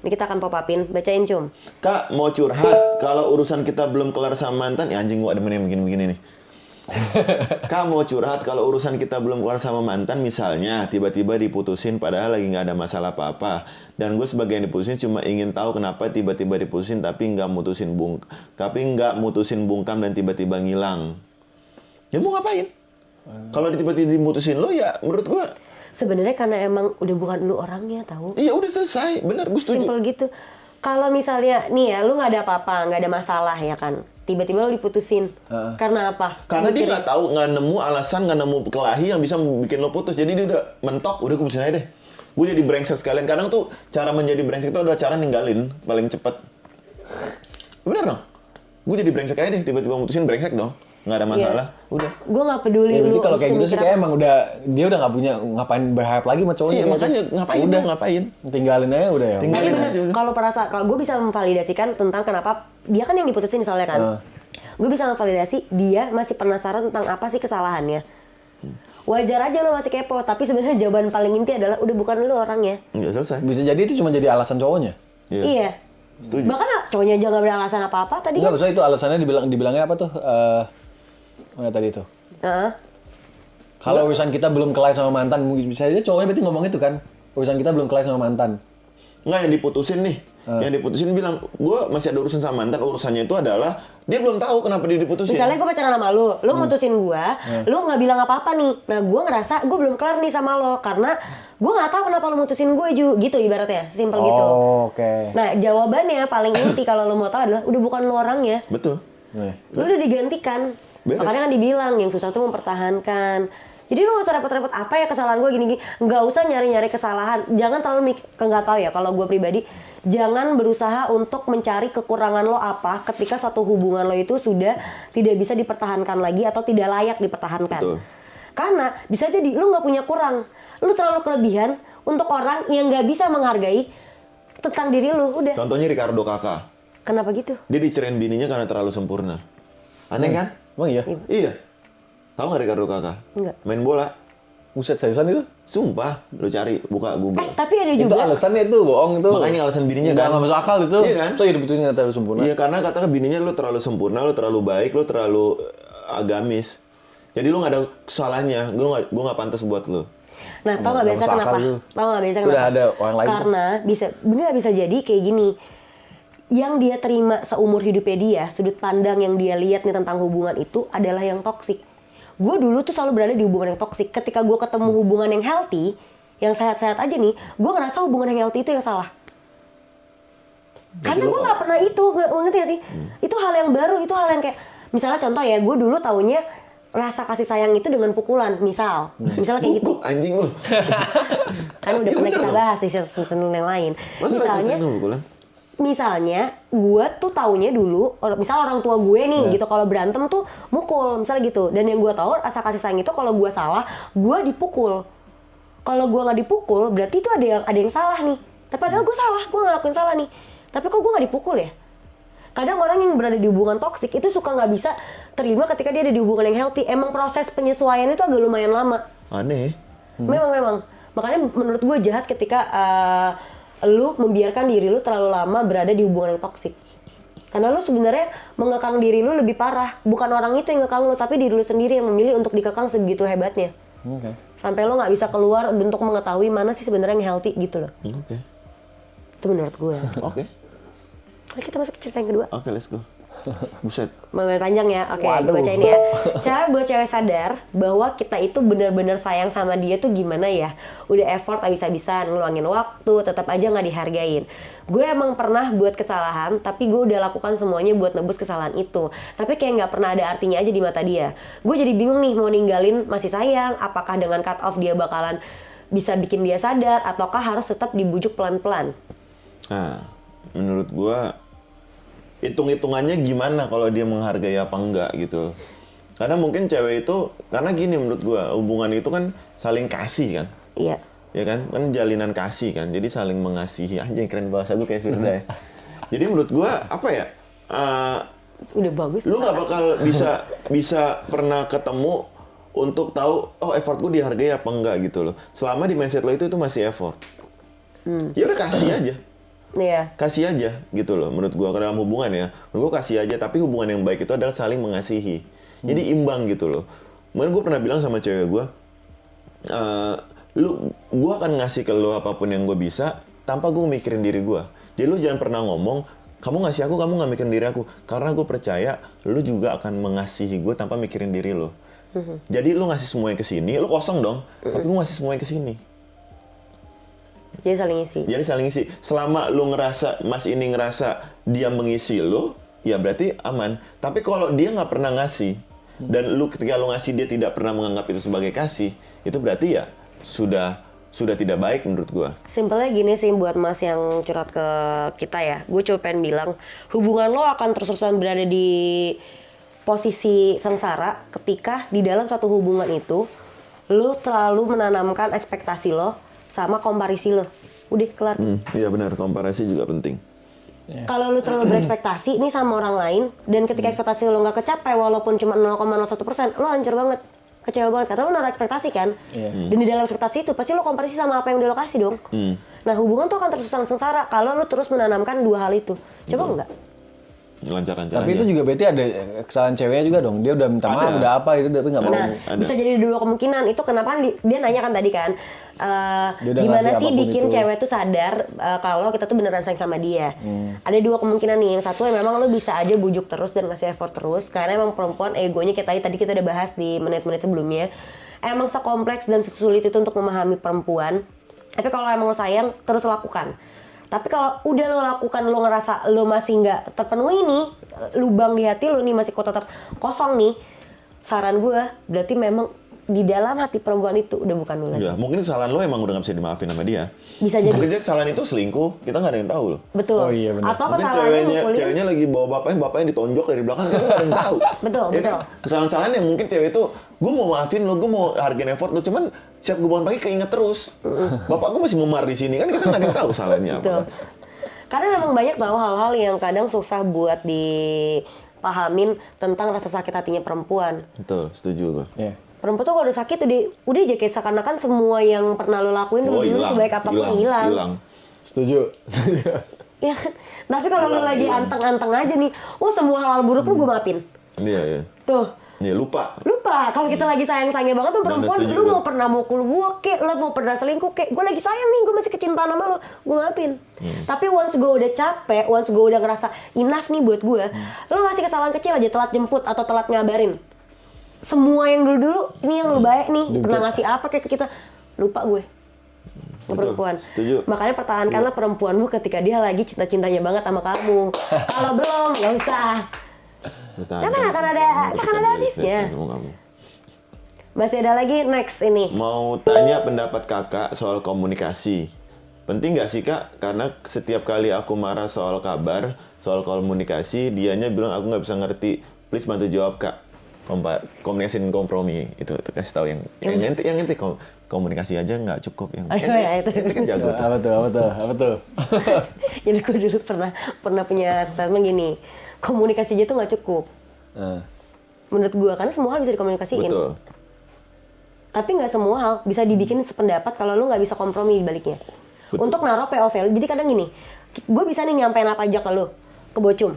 ini kita akan pop-upin, bacain Cum. Kak, mau curhat. Kalau urusan kita belum kelar sama mantan, ya anjing gua demen yang begini-begini nih. Kak, mau curhat kalau urusan kita belum kelar sama mantan, misalnya tiba-tiba diputusin padahal lagi nggak ada masalah apa-apa. Dan gue sebagai yang diputusin cuma ingin tahu kenapa tiba-tiba diputusin tapi nggak mutusin bungkam dan tiba-tiba ngilang. Ya mau ngapain? Kalau tiba-tiba dimutusin lo ya menurut gue Sebenarnya karena emang udah bukan lu orangnya tahu. iya udah selesai, benar gue setuju. Simpel gitu. Kalau misalnya nih ya, lu nggak ada apa-apa, nggak ada masalah ya kan. Tiba-tiba lu diputusin. Karena apa? Karena dia Mikirin. nggak tahu, nggak nemu alasan, nggak nemu kelahi yang bisa bikin lo putus. Jadi dia udah mentok, udah gue putusin aja deh. Gue jadi brengsek sekalian. Kadang tuh cara menjadi brengsek itu adalah cara ninggalin paling cepet. Bener dong? Gue jadi brengsek aja deh, tiba-tiba mutusin brengsek dong. Nggak ada masalah, udah. Gue nggak peduli Ya, lu. berarti kalau kayak gitu harus sih mikir kayak apa. emang udah dia udah nggak punya ngapain berharap lagi sama cowoknya. Iya kayak makanya gitu. ngapain Udah dong, ngapain? tinggalin aja udah ya. Tinggalin Bener. aja udah. Kalau gue bisa memvalidasikan tentang kenapa dia kan yang diputusin soalnya kan. Gue bisa memvalidasi dia masih penasaran tentang apa sih kesalahannya. Wajar aja lo masih kepo, tapi sebenarnya jawaban paling inti adalah udah bukan lu orangnya. Nggak selesai. Bisa jadi itu cuma jadi alasan cowoknya. Iya. Setuju. Bahkan cowoknya aja nggak beralasan apa-apa tadi Enggak, kan. maksudnya itu alasannya dibilangnya apa tuh? Mana tadi tuh? Heeh. Kalau urusan kita belum kelai sama mantan, mungkin bisa aja cowoknya berarti ngomong itu kan. Urusan kita belum kelai sama mantan. Nggak, yang diputusin nih. Yang diputusin bilang, gue masih ada urusan sama mantan. Urusannya itu adalah, dia belum tahu kenapa dia diputusin. Misalnya gue pacaran sama lu mutusin gue, lu nggak bilang apa-apa nih. Nah gue ngerasa gue belum kelar nih sama lo karena gue nggak tahu kenapa lu mutusin gue gitu ibaratnya, simpel gitu. Oh, oke. Nah jawabannya paling inti kalau lo mau tahu adalah udah bukan lo orangnya. Betul. Lu udah digantikan. Beres. Makanya kan dibilang yang susah tuh mempertahankan. Jadi lu gak usah repot-repot apa ya kesalahan gue gini-gini. Nggak usah nyari-nyari kesalahan. Jangan terlalu nggak tahu ya kalau gue pribadi. Jangan berusaha untuk mencari kekurangan lo apa ketika satu hubungan lo itu sudah tidak bisa dipertahankan lagi atau tidak layak dipertahankan. Betul. Karena bisa jadi lu nggak punya kurang. Lu terlalu kelebihan untuk orang yang nggak bisa menghargai tentang diri lu. Udah. Contohnya Ricardo Kakak. Kenapa gitu? Dia dicerain bininya karena terlalu sempurna. Aneh kan? Emang iya? Iya. Tahu nggak Ricardo Kakak? Enggak. Main bola. Buset, seriusan itu? Sumpah, lu cari, buka Google. Tapi ada Itu juga. alasannya itu, bohong itu. Makanya alasan bininya Nggak kan. masuk akal itu. Iya kan? So hidup itu ternyata harus sempurna. Iya, karena katakan bininya lu terlalu sempurna, lu terlalu baik, lu terlalu agamis. Jadi lu nggak ada kesalahannya. Gue nggak pantas buat lu. Nah, tau nggak Nggak biasa masuk kenapa? akal itu. Tau nggak biasa Itu kenapa? udah ada orang lain tuh. Karena bisa jadi kayak gini. Yang dia terima seumur hidupnya dia, sudut pandang yang dia lihat nih tentang hubungan itu adalah yang toksik. Gue dulu tuh selalu berada di hubungan yang toksik. Ketika gue ketemu hubungan yang healthy, yang sehat-sehat aja nih, gue ngerasa hubungan yang healthy itu yang salah. Karena gue nggak pernah itu, ngerti gak sih? Itu hal yang baru, itu hal yang kayak, misalnya contoh ya, gue dulu taunya rasa kasih sayang itu dengan pukulan, misalnya kayak gitu. Anjing lu. Kan udah Iya, pernah bener kita dong. bahas di season yang lain. Masa Misalnya, misalnya, gue tuh taunya dulu, misal orang tua gue nih gitu, kalau berantem tuh mukul, misalnya gitu. Dan yang gue tahu rasa kasih sayang itu kalau gue salah, gue dipukul. Kalau gue nggak dipukul, berarti itu ada yang salah nih. Tapi padahal gue salah, gue ngelakuin salah nih. Tapi kok gue nggak dipukul ya? Kadang orang yang berada di hubungan toksik itu suka nggak bisa terima ketika dia ada di hubungan yang healthy. Emang proses penyesuaian itu agak lumayan lama. aneh. Memang. Makanya menurut gue jahat ketika lu membiarkan diri lu terlalu lama berada di hubungan yang toksik. Karena lu sebenarnya mengekang diri lu lebih parah. Bukan orang itu yang ngekang lu, tapi diri lu sendiri yang memilih untuk dikekang sebegitu hebatnya. Oke. Sampai lu nggak bisa keluar untuk mengetahui mana sih sebenarnya yang healthy gitu loh. Oke. Itu menurut gue. Oke. Oke, kita masuk ke cerita yang kedua. Oke, let's go. Buset. Mulai panjang ya, oke, Waduh. gue bacain ya. Cara buat cewek sadar bahwa kita itu benar-benar sayang sama dia tuh gimana ya? Udah effort habis-habisan, ngeluangin waktu, tetap aja nggak dihargain. Gue emang pernah buat kesalahan, tapi gue udah lakukan semuanya buat nebus kesalahan itu. Tapi kayak nggak pernah ada artinya aja di mata dia. Gue jadi bingung nih mau ninggalin masih sayang, apakah dengan cut off dia bakalan bisa bikin dia sadar, ataukah harus tetap dibujuk pelan-pelan? Nah, menurut gua hitung-hitungannya gimana kalau dia menghargai apa enggak gitu. Karena mungkin cewek itu, karena gini menurut gua, hubungan itu kan saling kasih kan. Iya. Ya kan jalinan kasih kan, jadi saling mengasihi. Anjing, keren bahasa gue kayak Firda ya. Jadi menurut gua apa ya, Udah bagus. lu nggak bakal bisa pernah ketemu untuk tahu oh effort gue dihargai apa enggak gitu loh. Selama di mindset lo itu masih effort. Ya udah kasih aja. Iya. Kasih aja gitu loh menurut gua, dalam hubungan ya. Menurut gua kasih aja, tapi hubungan yang baik itu adalah saling mengasihi. Jadi imbang gitu loh. Kemarin gua pernah bilang sama cewek gua, gua akan ngasih ke lo apapun yang gue bisa tanpa gua mikirin diri gua. Jadi lu jangan pernah ngomong kamu ngasih aku, kamu nggak mikirin diri aku. Karena gue percaya lu juga akan mengasihi gue tanpa mikirin diri lo. Jadi lu ngasih semuanya ke sini, lu kosong dong. Tapi gue ngasih semuanya ke sini. Jadi saling isi. Jadi saling isi. Selama lu ngerasa, Mas ini ngerasa dia mengisi lu, ya berarti aman. Tapi kalau dia nggak pernah ngasih, dan lu ketika lu ngasih dia tidak pernah menganggap itu sebagai kasih, itu berarti ya sudah tidak baik menurut gua. Simpelnya gini sih buat Mas yang curhat ke kita ya. Gue cuma pengen bilang, hubungan lo akan terus-terusan berada di posisi sengsara ketika di dalam satu hubungan itu lo terlalu menanamkan ekspektasi lo sama komparisi lo. Udah kelar. Iya benar, komparasi juga penting. Kalau lu terlalu berekspektasi nih sama orang lain dan ketika ekspektasi lu nggak kecapai walaupun cuma 0,01%, lu hancur banget, kecewa banget karena lu naruh ekspektasi kan. Dan di dalam ekspektasi itu pasti lu komparisi sama apa yang udah lo kasih dong. Nah hubungan tuh akan terus sengsara kalau lu terus menanamkan dua hal itu. Coba enggak? Lancar-lancar Tapi aja. itu juga berarti ada kesalahan ceweknya juga dong. Dia udah minta maaf, udah apa itu tapi nggak mau. Nah, bisa jadi dua kemungkinan. Itu kenapa dia nanya kan tadi kan, Dia udah gimana ngasih sih apapun bikin itu. cewek tuh sadar kalau kita tuh beneran sayang sama dia. Ada dua kemungkinan nih. Yang satu memang lo bisa aja bujuk terus dan ngasih effort terus, karena emang perempuan egonya kayak tadi kita udah bahas di menit-menit sebelumnya. Emang sekompleks dan sesulit itu untuk memahami perempuan. Tapi kalau emang lo sayang, terus lakukan. Tapi kalau udah lo lakukan, lo ngerasa lo masih nggak terpenuhi nih lubang di hati lu nih masih kok tetap kosong nih, saran gue berarti memang di dalam hati perempuan itu udah bukan lu lagi. Ya, mungkin kesalahan lo emang udah nggak bisa dimaafin sama dia. Bisa jadi. Mungkin dia kesalahan itu selingkuh, kita nggak ada yang tahu loh. Betul. Oh iya, benar. Atau Mungkin kesalahannya mukulin. ceweknya lagi bawa bapaknya ditonjok dari belakang, kita nggak ada yang tahu. Betul, Ya betul. kan? Kesalahan-kesalahan yang mungkin cewek itu, gue mau maafin lo, gue mau hargain effort lo, cuman siap gue bangun pagi keinget terus. Bapak gue masih memar di sini, kan kita nggak ada yang tahu salahnya apa. Betul. Karena memang banyak tahu hal-hal yang kadang susah buat dipahamin tentang rasa sakit hatinya perempuan. Betul, setuju gue. Iya. Perempuan tuh kalau udah sakit udah aja kayak seakan-akan semua yang pernah lo lakuin dulu sebaik apapun hilang. Setuju. Ya, tapi kalau lo lagi anteng-anteng aja nih, semua hal buruk lu gue maafin. Iya, iya. Tuh, Iya, lupa. kalau kita lagi sayang-sayangnya banget tuh perempuan, setuju lu gua. mau pernah mukul gue kek, lu mau pernah selingkuh kek, gue lagi sayang nih, gue masih kecintaan sama lo, gue maafin. Tapi once gue udah capek, once gue udah ngerasa enough nih buat gue, lo masih kesalahan kecil aja, telat jemput atau telat ngabarin. Semua yang dulu-dulu, ini yang lu baik nih, pernah ngasih apa kayak ke kita, lupa gue. Ke Betul, perempuan. setuju. Makanya pertahankanlah perempuanmu ketika dia lagi cinta-cintanya banget sama kamu. Kalau belum, nggak usah. Karena akan ada habisnya. Masih ada lagi next ini. Mau tanya pendapat kakak soal komunikasi. Penting nggak sih kak? Karena setiap kali aku marah soal kabar, soal komunikasi, dianya bilang aku nggak bisa ngerti. Please bantu jawab kak. Komunikasi dan kompromi itu kasih tahu yang ente komunikasi aja nggak cukup yang Oh, iya, itu. ente kan jago tuh. Apa tuh? Jadi gue dulu pernah punya statement gini, komunikasi aja tuh nggak cukup. Menurut gue, karena semua hal bisa dikomunikasiin. Betul. Tapi nggak semua hal bisa dibikin sependapat kalau lu nggak bisa kompromi di baliknya. Betul. Untuk naruh POV, jadi kadang gini, gue bisa nih nyampein apa aja ke lu, ke Bocum.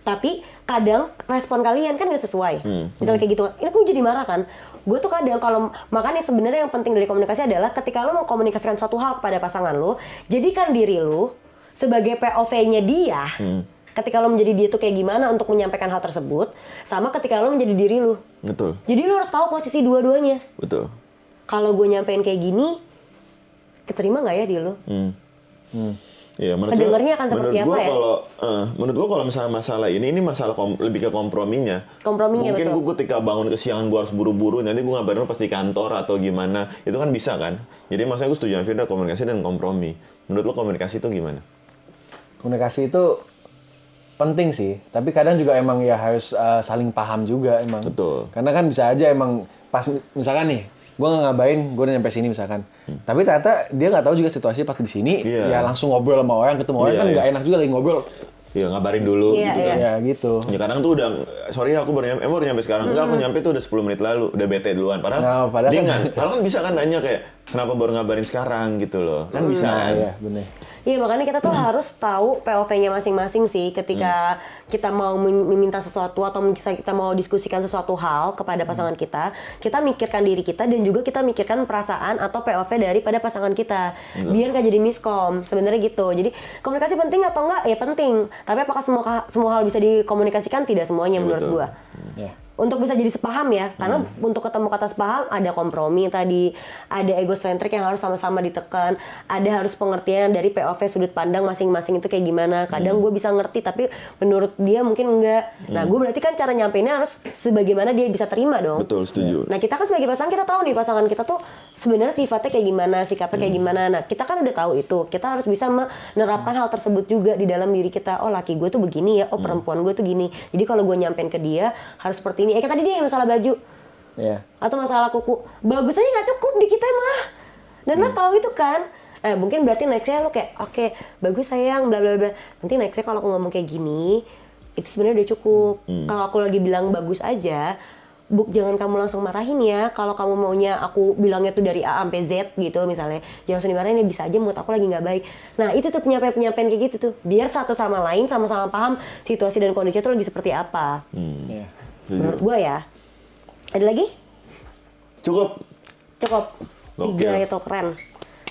Tapi kadang respon kalian kan nggak sesuai. Misalnya kayak gitu, itu gue jadi marah kan. Gue tuh kadang kalau, makanya sebenarnya yang penting dari komunikasi adalah ketika lu mengkomunikasikan suatu hal kepada pasangan lu, jadikan diri lu sebagai POV-nya dia. Ketika lu menjadi dia tuh kayak gimana untuk menyampaikan hal tersebut, sama ketika lu menjadi diri lu. Betul. Jadi lu harus tahu posisi dua-duanya. Betul. Kalau gue nyampein kayak gini, keterima nggak ya di lu? Iya, Kedengarnya akan seperti apa ya? Menurut gua kalau misalnya masalah ini masalah lebih ke komprominya. Komprominya, Mungkin betul. gua ketika bangun kesiangan gua harus buru-buru, nanti gua ngabarin lu pas di kantor atau gimana. Itu kan bisa kan? Jadi maksudnya gua setuju sama Firda, komunikasi dan kompromi. Menurut lo komunikasi itu gimana? Komunikasi itu penting sih, tapi kadang juga emang ya harus saling paham juga emang. Betul. Karena kan bisa aja emang pas misalkan nih, gue nggak ngabain, gue udah nyampe sini misalkan. Tapi ternyata dia nggak tahu juga situasi pas di sini, Iya. ya langsung ngobrol sama orang, ketemu orang Iya, kan iya. nggak enak juga lagi ngobrol. Ya ngabarin dulu Iya, gitu iya. kan. Ya gitu. Ya kadang tuh udah, sorry aku baru nyampe sekarang. Enggak, aku nyampe tuh udah 10 menit lalu, udah bete duluan. Padahal, Nah, padahal dia kan- padahal kan bisa kan nanya kayak, kenapa baru ngabarin sekarang gitu loh. Kan bisa Nah, kan? iya bener. Iya, makanya kita tuh harus tahu POV-nya masing-masing sih ketika kita mau meminta sesuatu atau kita mau diskusikan sesuatu hal kepada pasangan kita mikirkan diri kita dan juga kita mikirkan perasaan atau POV daripada pasangan kita. Biar nggak jadi miskom, sebenarnya gitu. Jadi komunikasi penting atau enggak? Ya penting. Tapi apakah semua hal bisa dikomunikasikan? Tidak semuanya Ya, menurut betul. gua. Ya. Untuk bisa jadi sepaham ya, karena untuk ketemu kata sepaham ada kompromi tadi, ada egosentrik yang harus sama-sama ditekan, ada harus pengertian dari POV sudut pandang masing-masing itu kayak gimana. Kadang gue bisa ngerti tapi menurut dia mungkin enggak. Nah gue berarti kan cara nyampeinnya harus sebagaimana dia bisa terima dong. Betul, setuju. Nah kita kan sebagai pasangan kita tahu nih pasangan kita tuh sebenarnya sifatnya kayak gimana, sikapnya kayak gimana. Nah kita kan udah tahu itu, kita harus bisa menerapkan hal tersebut juga di dalam diri kita. Oh laki gue tuh begini ya, oh perempuan gue tuh gini. Jadi kalau gue nyampein ke dia harus seperti ini. Kayak tadi dia yang masalah baju Iya. atau masalah kuku, bagus aja nggak cukup di kita mah. Dan lo tahu itu kan. Mungkin berarti nextnya lo kayak oke, bagus sayang, bla bla bla. Nanti nextnya kalau aku ngomong kayak gini, itu sebenarnya udah cukup. Kalau aku lagi bilang bagus aja, jangan kamu langsung marahin ya. Kalau kamu maunya aku bilangnya tuh dari A sampai Z gitu misalnya, jangan langsung dimarahin ya, bisa aja mood aku lagi nggak baik. Nah itu tuh penyampaian kayak gitu tuh, biar satu sama lain sama-sama paham situasi dan kondisi itu lagi seperti apa. Iya. Menurut gua ya. Ada lagi? Cukup. Cukup. 3 Gokil. itu keren.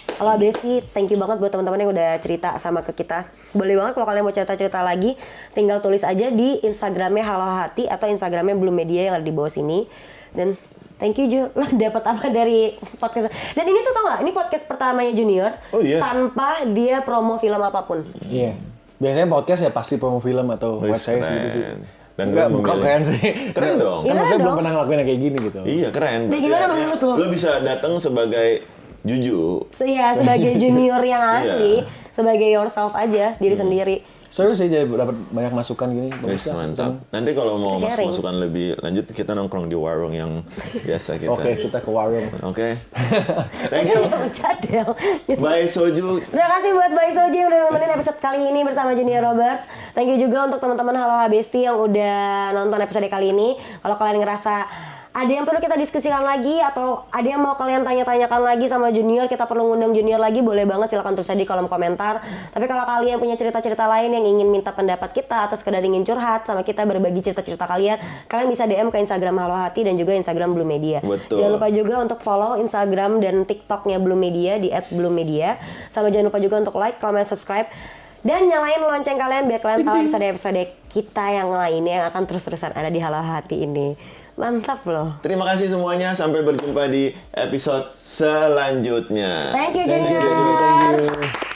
Kalau Besi, thank you banget buat teman-teman yang udah cerita sama ke kita. Boleh banget kalau kalian mau cerita-cerita lagi, tinggal tulis aja di Instagramnya Halo Hati atau Instagramnya Belum Media yang ada di bawah sini. Dan thank you Ju, lo dapat apa dari podcast? Dan ini tuh tau gak, ini podcast pertamanya Junior Oh, iya? tanpa dia promo film apapun. Iya. Biasanya podcast ya pasti promo film atau Wih, web series keren. gitu sih. Dan Enggak, gue bukan memilih- keren sih. Keren dong. Kan Iya, maksudnya belum dong. pernah ngelakuin yang kayak gini gitu. Iya keren. Nah, gimana menurut lo? Lo bisa datang sebagai Juju. Ya sebagai junior yang asli, Iya. sebagai yourself aja, diri sendiri. Seru sih jadi dapat banyak masukan gini. Wih, Bagus lah. mantap. Nanti kalau mau Sharing. masukan lebih lanjut kita nongkrong di warung yang biasa kita. Oke, kita ke warung. Oke. Thank you. Cadel. Bye Soju. Terima kasih buat Bye Soji yang udah nemenin episode kali ini bersama Junior Robert. Thank you juga untuk teman-teman Halo Habesti yang udah nonton episode kali ini. Kalau kalian ngerasa ada yang perlu kita diskusikan lagi atau ada yang mau kalian tanya-tanyakan lagi sama Junior, kita perlu ngundang Junior lagi, boleh banget, silakan tulis aja di kolom komentar. Tapi kalau kalian punya cerita-cerita lain yang ingin minta pendapat kita atau sekedar ingin curhat sama kita, berbagi cerita-cerita kalian bisa DM ke Instagram Halo Hati dan juga Instagram Blue Media. Betul. Jangan lupa juga untuk follow Instagram dan TikToknya Blue Media di @bluemedia. Sama jangan lupa juga untuk like, comment, subscribe dan nyalain lonceng kalian biar kalian tahu episode-episode kita yang lainnya yang akan terus-terusan ada di Halo Hati ini. Mantap loh. Terima kasih semuanya. Sampai berjumpa di episode selanjutnya. Thank you Junior. Thank you.